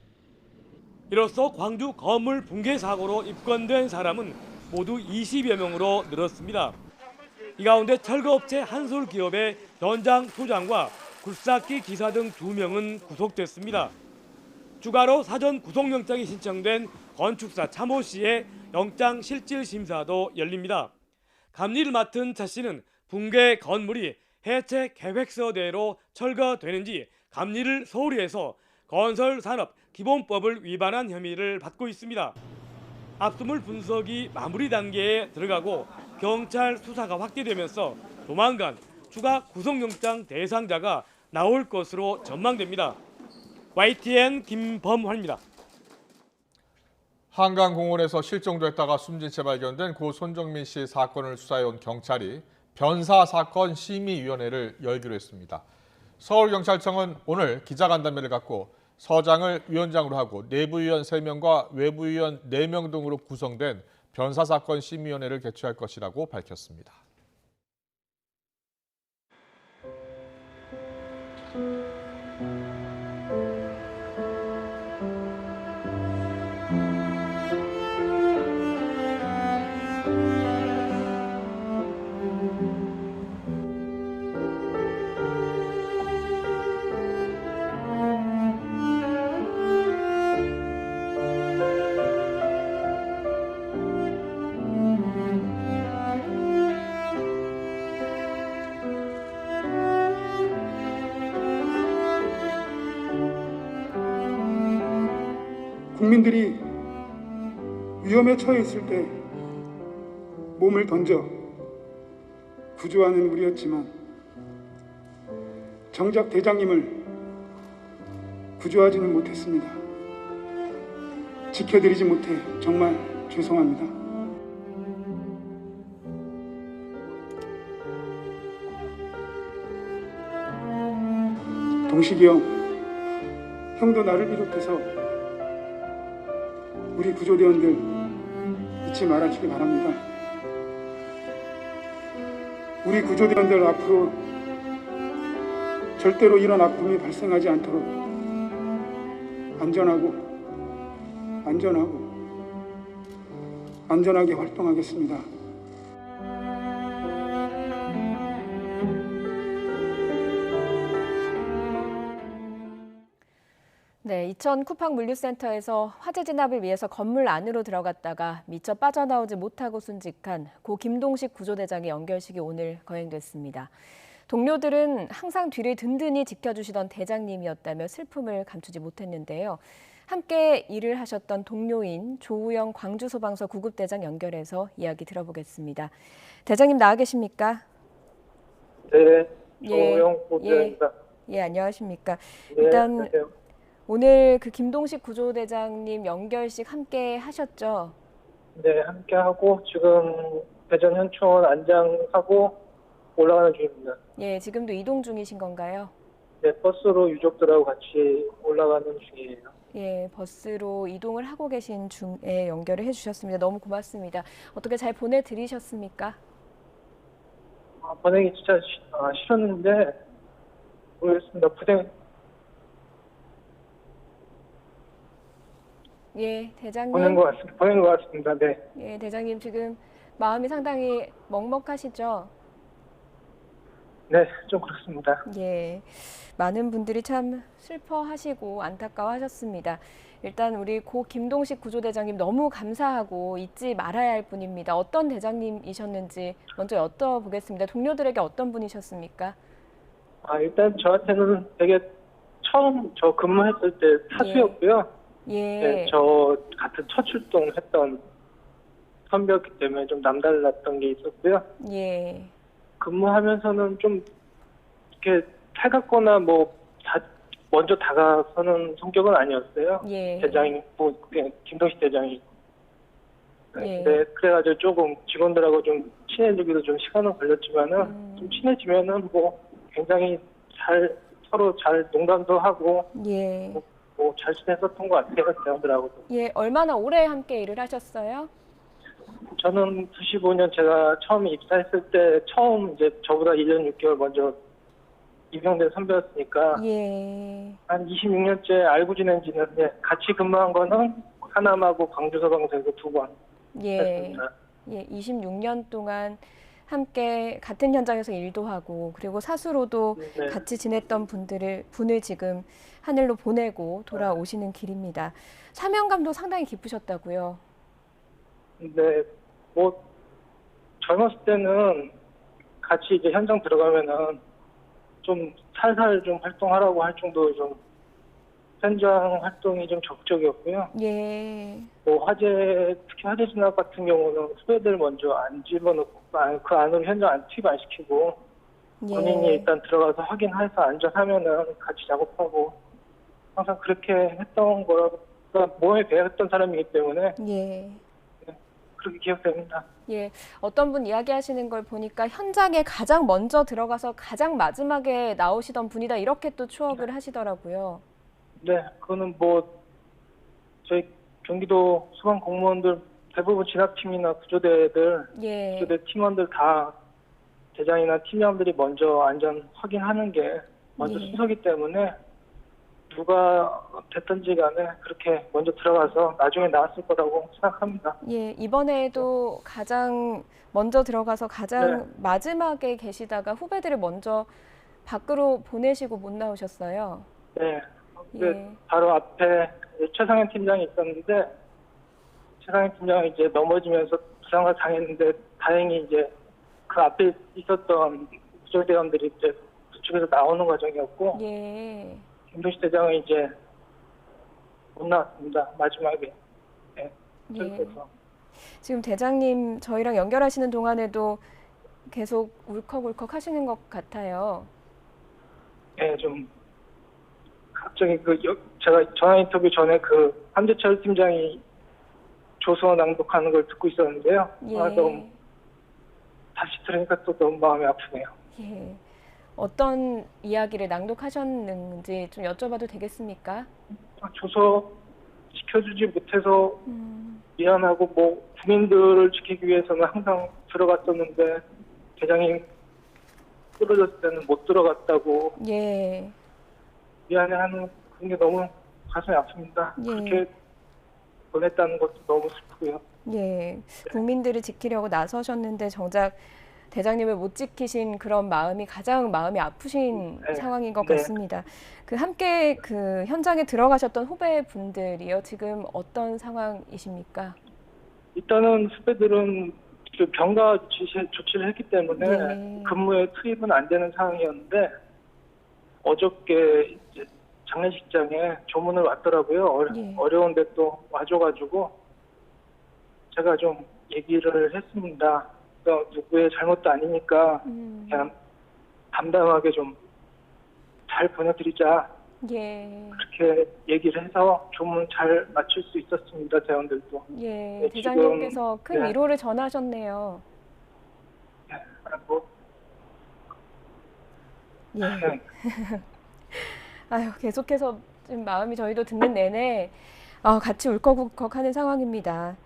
이로써 광주 건물 붕괴 사고로 입건된 사람은 모두 20여 명으로 늘었습니다. 이 가운데 철거업체 한솔기업의 현장 소장과 굴삭기 기사 등 2명은 구속됐습니다. 추가로 사전 구속영장이 신청된 건축사 차모 씨의 영장 실질 심사도 열립니다. 감리를 맡은 차 씨는 붕괴 건물이 해체 계획서대로 철거되는지 감리를 소홀히 해서 건설산업기본법을 위반한 혐의를 받고 있습니다. 압수물 분석이 마무리 단계에 들어가고 경찰 수사가 확대되면서 조만간 추가 구속영장 대상자가 나올 것으로 전망됩니다. YTN 김범환입니다. 한강공원에서 실종됐다가 숨진 채 발견된 고 손정민 씨 사건을 수사해온 경찰이 변사 사건 심의위원회를 열기로 했습니다. 서울경찰청은 오늘 기자간담회를 갖고 서장을 위원장으로 하고 내부위원 3명과 외부위원 4명 등으로 구성된 변사사건 심의위원회를 개최할 것이라고 밝혔습니다. 국민들이 위험에 처해 있을 때 몸을 던져 구조하는 우리였지만 정작 대장님을 구조하지는 못했습니다. 지켜드리지 못해 정말 죄송합니다. 동식이 형도 나를 비롯해서 우리 구조대원들 잊지 말아주기 바랍니다. 우리 구조대원들 앞으로 절대로 이런 아픔이 발생하지 않도록 안전하게 활동하겠습니다. 네, 이천 쿠팡 물류센터에서 화재 진압을 위해서 건물 안으로 들어갔다가 미처 빠져나오지 못하고 순직한 고 김동식 구조대장의 연결식이 오늘 거행됐습니다. 동료들은 항상 뒤를 든든히 지켜주시던 대장님이었다며 슬픔을 감추지 못했는데요. 함께 일을 하셨던 동료인 조우영 광주소방서 구급대장 연결해서 이야기 들어보겠습니다. 대장님 나와 계십니까? 네, 조우영 구조대장입니다. 예, 안녕하십니까? 네, 일단 안녕하세요. 오늘 그 김동식 구조대장님 연결식 함께 하셨죠? 네, 함께 하고 지금 대전 현충원 안장하고 올라가는 중입니다. 예, 지금도 이동 중이신 건가요? 네, 버스로 유족들하고 같이 올라가는 중이에요. 예, 버스로 이동을 하고 계신 중에 연결을 해주셨습니다. 너무 고맙습니다. 어떻게 잘 보내드리셨습니까? 보내기 진짜 싫었는데 모르겠습니다. 예, 대장님. 보낸 것 같습니다. 네. 예, 대장님 지금 마음이 상당히 먹먹하시죠? 네, 좀 그렇습니다. 예, 많은 분들이 참 슬퍼하시고 안타까워하셨습니다. 일단 우리 고 김동식 구조대장님 너무 감사하고 잊지 말아야 할 분입니다. 어떤 대장님이셨는지 먼저 여쭤보겠습니다. 동료들에게 어떤 분이셨습니까? 일단 저한테는 되게 처음 저 근무했을 때 사수였고요. 예. 네, 저 같은 첫 출동했던 선배였기 때문에 좀 남달랐던 게 있었고요. 예. 근무하면서는 좀 이렇게 살갑거나 먼저 다가서는 성격은 아니었어요. 예. 대장이 김동식 대장이. 예. 네, 그래가지고 조금 직원들하고 좀 친해지기도 좀 시간은 걸렸지만은 좀 친해지면은 굉장히 서로 잘 농담도 하고. 예. 잘 지냈었던 것 같아요, 대원들하고도. 예, 얼마나 오래 함께 일을 하셨어요? 저는 95년 제가 처음 입사했을 때 처음 이제 저보다 1년 6개월 먼저 임명된 선배였으니까 예. 한 26년째 알고 지낸 지는 같이 근무한 거는 하남하고 광주소방서에서 2번 예. 했습니다. 예, 26년 동안 함께 같은 현장에서 일도 하고 그리고 사수로도 네. 같이 지냈던 분을 지금 하늘로 보내고 돌아오시는 길입니다. 사명감도 상당히 깊으셨다고요. 네, 뭐 젊었을 때는 같이 이제 현장 들어가면은 좀 살살 좀 활동하라고 할 정도로 좀 현장 활동이 좀 적극적이었고요. 예. 뭐 특히 화재 진압 같은 경우는 후배들 먼저 안 집어넣고 그 안으로 현장 안 투입 안 시키고 예. 본인이 일단 들어가서 확인해서 안전하면은 같이 작업하고 항상 그렇게 했던 거라고 그러니까 몸에 배웠던 사람이기 때문에 예. 그렇게 기억됩니다. 예, 어떤 분 이야기하시는 걸 보니까 현장에 가장 먼저 들어가서 가장 마지막에 나오시던 분이다 이렇게 또 추억을 하시더라고요. 네, 그거는 뭐 저희 경기도 소방 공무원들 대부분 진압팀이나 구조대들, 예. 구조대 팀원들 다 대장이나 팀장들이 먼저 안전 확인하는 게 먼저 예. 순서기 때문에 누가 됐든지 간에 그렇게 먼저 들어가서 나중에 나왔을 거라고 생각합니다. 예, 이번에도 가장 먼저 들어가서 가장 마지막에 계시다가 후배들을 먼저 밖으로 보내시고 못 나오셨어요. 네. 근데 예. 바로 앞에 최상현 팀장이 있었는데 최상현 팀장이 이제 넘어지면서 부상을 당했는데 다행히 이제 그 앞에 있었던 구조대원들이 이제 그쪽에서 나오는 과정이었고 예. 김동식 대장은 이제 못 나왔습니다. 마지막에. 네. 예. 지금 대장님 저희랑 연결하시는 동안에도 계속 울컥울컥 하시는 것 같아요. 네, 좀 갑자기 제가 전화 인터뷰 전에 그 함재철 팀장이 조서 낭독하는 걸 듣고 있었는데요. 예. 너무 다시 들으니까 또 너무 마음이 아프네요. 예. 어떤 이야기를 낭독하셨는지 좀 여쭤봐도 되겠습니까? 조서 지켜주지 못해서 미안하고 뭐 국민들을 지키기 위해서는 항상 들어갔었는데 대장이 쓰러졌을 때는 못 들어갔다고 예. 미안해하는 그런 게 너무 가슴이 아픕니다. 예. 그렇게 보냈다는 것도 너무 슬프고요. 예. 국민들을 지키려고 나서셨는데 정작 대장님을 못 지키신 그런 마음이 가장 마음이 아프신 상황인 것 같습니다. 그 함께 그 현장에 들어가셨던 후배분들이요. 지금 어떤 상황이십니까? 일단은 후배들은 그 병가 조치를 했기 때문에 근무에 투입은 안 되는 상황이었는데 어저께 이제 장례식장에 조문을 왔더라고요. 어려운데 또 와줘가지고 제가 좀 얘기를 했습니다. 누구의 잘못도 아니니까 그냥 담담하게 좀 잘 보내드리자. 예. 그렇게 얘기를 해서 조문 잘 맞출 수 있었습니다. 대원들도. 예. 네, 대장님께서 지금, 큰 위로를 전하셨네요. 뭐, 예. 아유, 계속해서 지금 마음이 저희도 듣는 내내 같이 울컥울컥하는 상황입니다.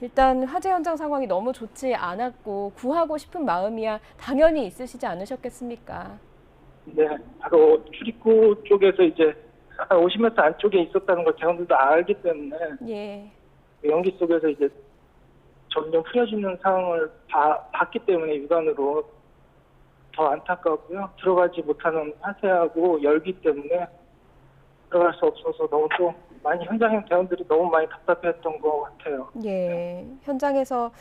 일단 화재 현장 상황이 너무 좋지 않았고 구하고 싶은 마음이야 당연히 있으시지 않으셨겠습니까? 네, 바로 출입구 쪽에서 이제 한 50m 안쪽에 있었다는 걸 대원들도 알기 때문에 예. 연기 속에서 이제 점점 흐려지는 상황을 봤기 때문에 육안으로 더 안타깝고요. 들어가지 못하는 화재하고 열기 때문에 들어갈 수 없어서 너무 또 많이 현장의 대원들이 너무 많이 답답했던 것 같아요. 예, 현장에서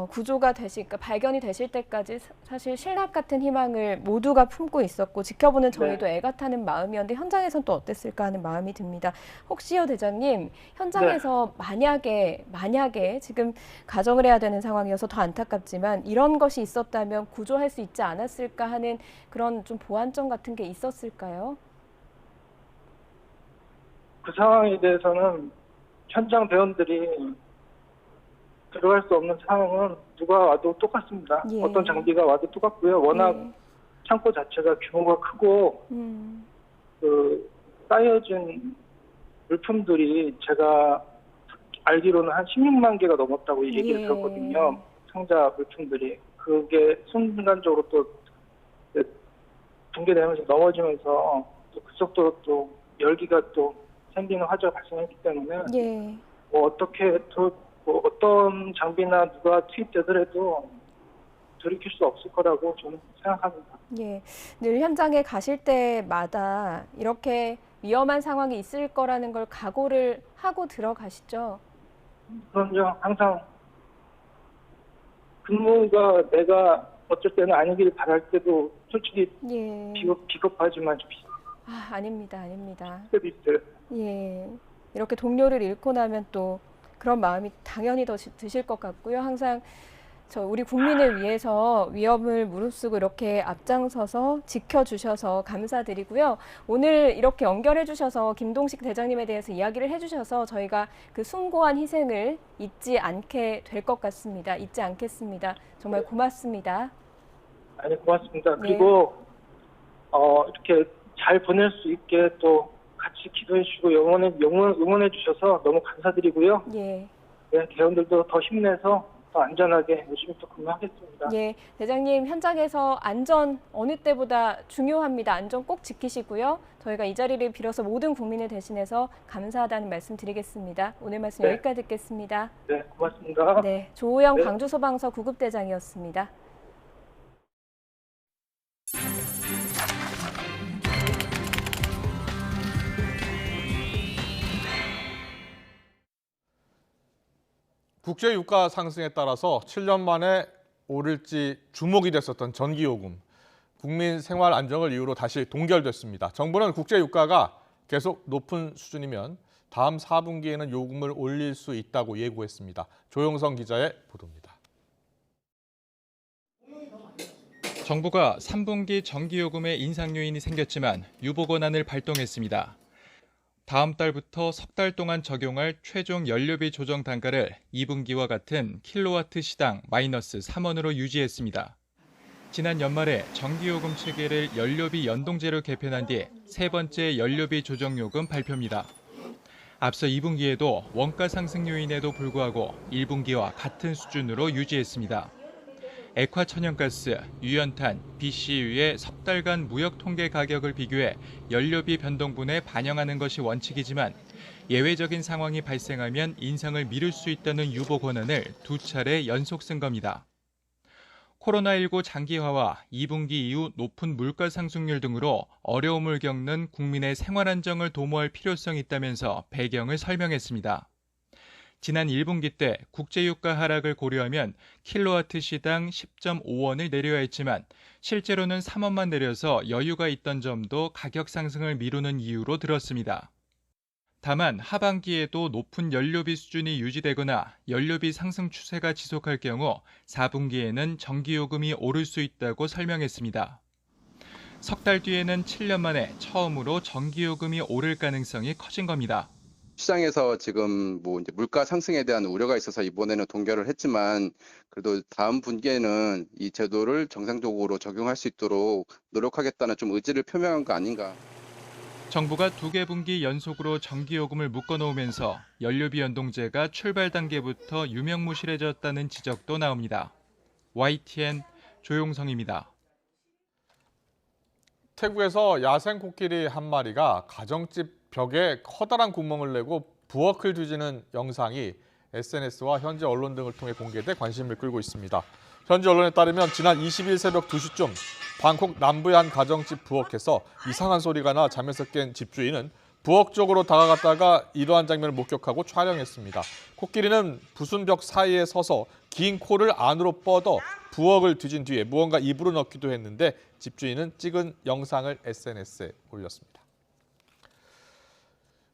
구조가 그러니까 발견이 되실 때까지 사실 신락 같은 희망을 모두가 품고 있었고 지켜보는 저희도 애가 타는 마음이었는데 현장에서는 또 어땠을까 하는 마음이 듭니다. 혹시요 대장님 현장에서 만약에 지금 가정을 해야 되는 상황이어서 더 안타깝지만 이런 것이 있었다면 구조할 수 있지 않았을까 하는 그런 좀 보완점 같은 게 있었을까요? 그 상황에 대해서는 현장 대원들이 들어갈 수 없는 상황은 누가 와도 똑같습니다. 예. 어떤 장비가 와도 똑같고요. 워낙 창고 자체가 규모가 크고 그 쌓여진 물품들이 제가 알기로는 한 16만 개가 넘었다고 얘기를 들었거든요. 상자 물품들이. 그게 순간적으로 또 붕괴되면서 넘어지면서 또 급속도로 또 열기가 또 생기는 화재가 발생했기 때문에 예. 뭐 어떻게 뭐 어떤 장비나 누가 투입되더라도 돌이킬 수 없을 거라고 저는 생각합니다. 예. 늘 현장에 가실 때마다 이렇게 위험한 상황이 있을 거라는 걸 각오를 하고 들어가시죠? 그럼요. 항상 근무가 내가 어쩔 때는 아니길 바랄 때도 솔직히 예. 비겁하지만 좀 아닙니다. 아닙니다. 때도 있어요. 예. 이렇게 동료를 잃고 나면 또 그런 마음이 당연히 더 드실 것 같고요. 항상 우리 국민을 위해서 위험을 무릅쓰고 이렇게 앞장서서 지켜주셔서 감사드리고요. 오늘 이렇게 연결해 주셔서 김동식 대장님에 대해서 이야기를 해주셔서 저희가 그 숭고한 희생을 잊지 않게 될 것 같습니다. 잊지 않겠습니다. 정말 고맙습니다. 아니, 고맙습니다. 그리고 이렇게 잘 보낼 수 있게 또 같이 기도해 주시고 응원해 주셔서 너무 감사드리고요. 예. 네, 대원들도 더 힘내서 더 안전하게 열심히 또 근무하겠습니다. 예, 대장님 현장에서 안전 어느 때보다 중요합니다. 안전 꼭 지키시고요. 저희가 이 자리를 빌어서 모든 국민을 대신해서 감사하다는 말씀 드리겠습니다. 오늘 말씀 여기까지 듣겠습니다. 네, 고맙습니다. 네, 조우영 광주소방서 구급대장이었습니다. 국제 유가 상승에 따라서 7년 만에 오를지 주목이 됐었던 전기요금. 국민 생활 안정을 이유로 다시 동결됐습니다. 정부는 국제 유가가 계속 높은 수준이면 다음 4분기에는 요금을 올릴 수 있다고 예고했습니다. 조용성 기자의 보도입니다. 정부가 3분기 전기요금의 인상 요인이 생겼지만 유보 권한을 발동했습니다. 다음 달부터 석 달 동안 적용할 최종 연료비 조정 단가를 2분기와 같은 킬로와트 시당 마이너스 3원으로 유지했습니다. 지난 연말에 전기요금 체계를 연료비 연동제로 개편한 뒤 세 번째 연료비 조정 요금 발표입니다. 앞서 2분기에도 원가 상승 요인에도 불구하고 1분기와 같은 수준으로 유지했습니다. 액화천연가스, 유연탄, BCU의 석 달간 무역 통계 가격을 비교해 연료비 변동분에 반영하는 것이 원칙이지만 예외적인 상황이 발생하면 인상을 미룰 수 있다는 유보 권한을 두 차례 연속 쓴 겁니다. 코로나19 장기화와 2분기 이후 높은 물가 상승률 등으로 어려움을 겪는 국민의 생활 안정을 도모할 필요성이 있다면서 배경을 설명했습니다. 지난 1분기 때 국제유가 하락을 고려하면 킬로와트 시당 10.5원을 내려야 했지만 실제로는 3원만 내려서 여유가 있던 점도 가격 상승을 미루는 이유로 들었습니다. 다만 하반기에도 높은 연료비 수준이 유지되거나 연료비 상승 추세가 지속할 경우 4분기에는 전기요금이 오를 수 있다고 설명했습니다. 석 달 뒤에는 7년 만에 처음으로 전기요금이 오를 가능성이 커진 겁니다. 시장에서 지금 이제 물가 상승에 대한 우려가 있어서 이번에는 동결을 했지만 그래도 다음 분기에는 이 제도를 정상적으로 적용할 수 있도록 노력하겠다는 좀 의지를 표명한 거 아닌가. 정부가 2개 분기 연속으로 전기요금을 묶어놓으면서 연료비 연동제가 출발 단계부터 유명무실해졌다는 지적도 나옵니다. YTN 조용성입니다. 태국에서 야생 코끼리 한 마리가 가정집 벽에 커다란 구멍을 내고 부엌을 뒤지는 영상이 SNS와 현지 언론 등을 통해 공개돼 관심을 끌고 있습니다. 현지 언론에 따르면 지난 20일 새벽 2시쯤 방콕 남부의 한 가정집 부엌에서 이상한 소리가 나 잠에서 깬 집주인은 부엌 쪽으로 다가갔다가 이러한 장면을 목격하고 촬영했습니다. 코끼리는 부순 벽 사이에 서서 긴 코를 안으로 뻗어 부엌을 뒤진 뒤에 무언가 입으로 넣기도 했는데 집주인은 찍은 영상을 SNS에 올렸습니다.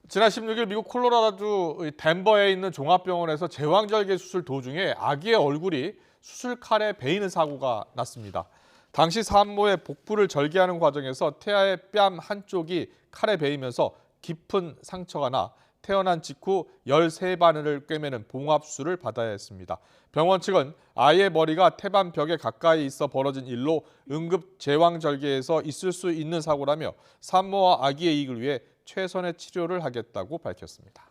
지난 16일 미국 콜로라도 덴버에 있는 종합병원에서 제왕절개 수술 도중에 아기의 얼굴이 수술칼에 베이는 사고가 났습니다. 당시 산모의 복부를 절개하는 과정에서 태아의 뺨 한쪽이 칼에 베이면서 깊은 상처가 나 태어난 직후 13바늘을 꿰매는 봉합수술을 받아야 했습니다. 병원 측은 아이의 머리가 태반 벽에 가까이 있어 벌어진 일로 응급 제왕절개에서 있을 수 있는 사고라며 산모와 아기의 이익을 위해 최선의 치료를 하겠다고 밝혔습니다.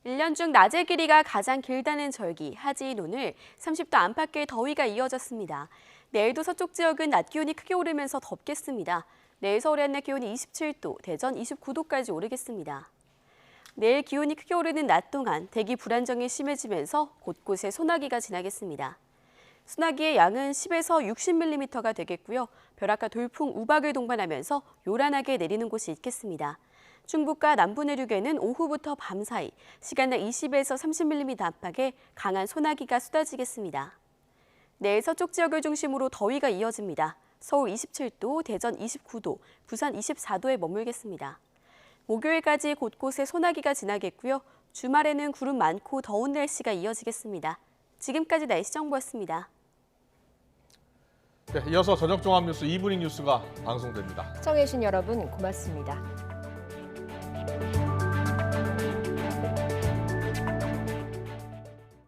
1년 중 낮의 길이가 가장 길다는 절기 하지인 오늘 30도 안팎의 더위가 이어졌습니다. 내일도 서쪽 지역은 낮 기온이 크게 오르면서 덥겠습니다. 내일 서울의 낮 기온이 27도, 대전 29도까지 오르겠습니다. 내일 기온이 크게 오르는 낮 동안 대기 불안정이 심해지면서 곳곳에 소나기가 지나겠습니다. 소나기의 양은 10에서 60mm가 되겠고요. 벼락과 돌풍, 우박을 동반하면서 요란하게 내리는 곳이 있겠습니다. 중부과 남부 내륙에는 오후부터 밤 사이 시간당 20에서 30mm 안팎의 강한 소나기가 쏟아지겠습니다. 내일 서쪽 지역을 중심으로 더위가 이어집니다. 서울 27도, 대전 29도, 부산 24도에 머물겠습니다. 목요일까지 곳곳에 소나기가 지나겠고요. 주말에는 구름 많고 더운 날씨가 이어지겠습니다. 지금까지 날씨 정보였습니다. 네, 이어서 저녁 종합 뉴스 이브닝 뉴스가 방송됩니다. 시청해주신 여러분 고맙습니다.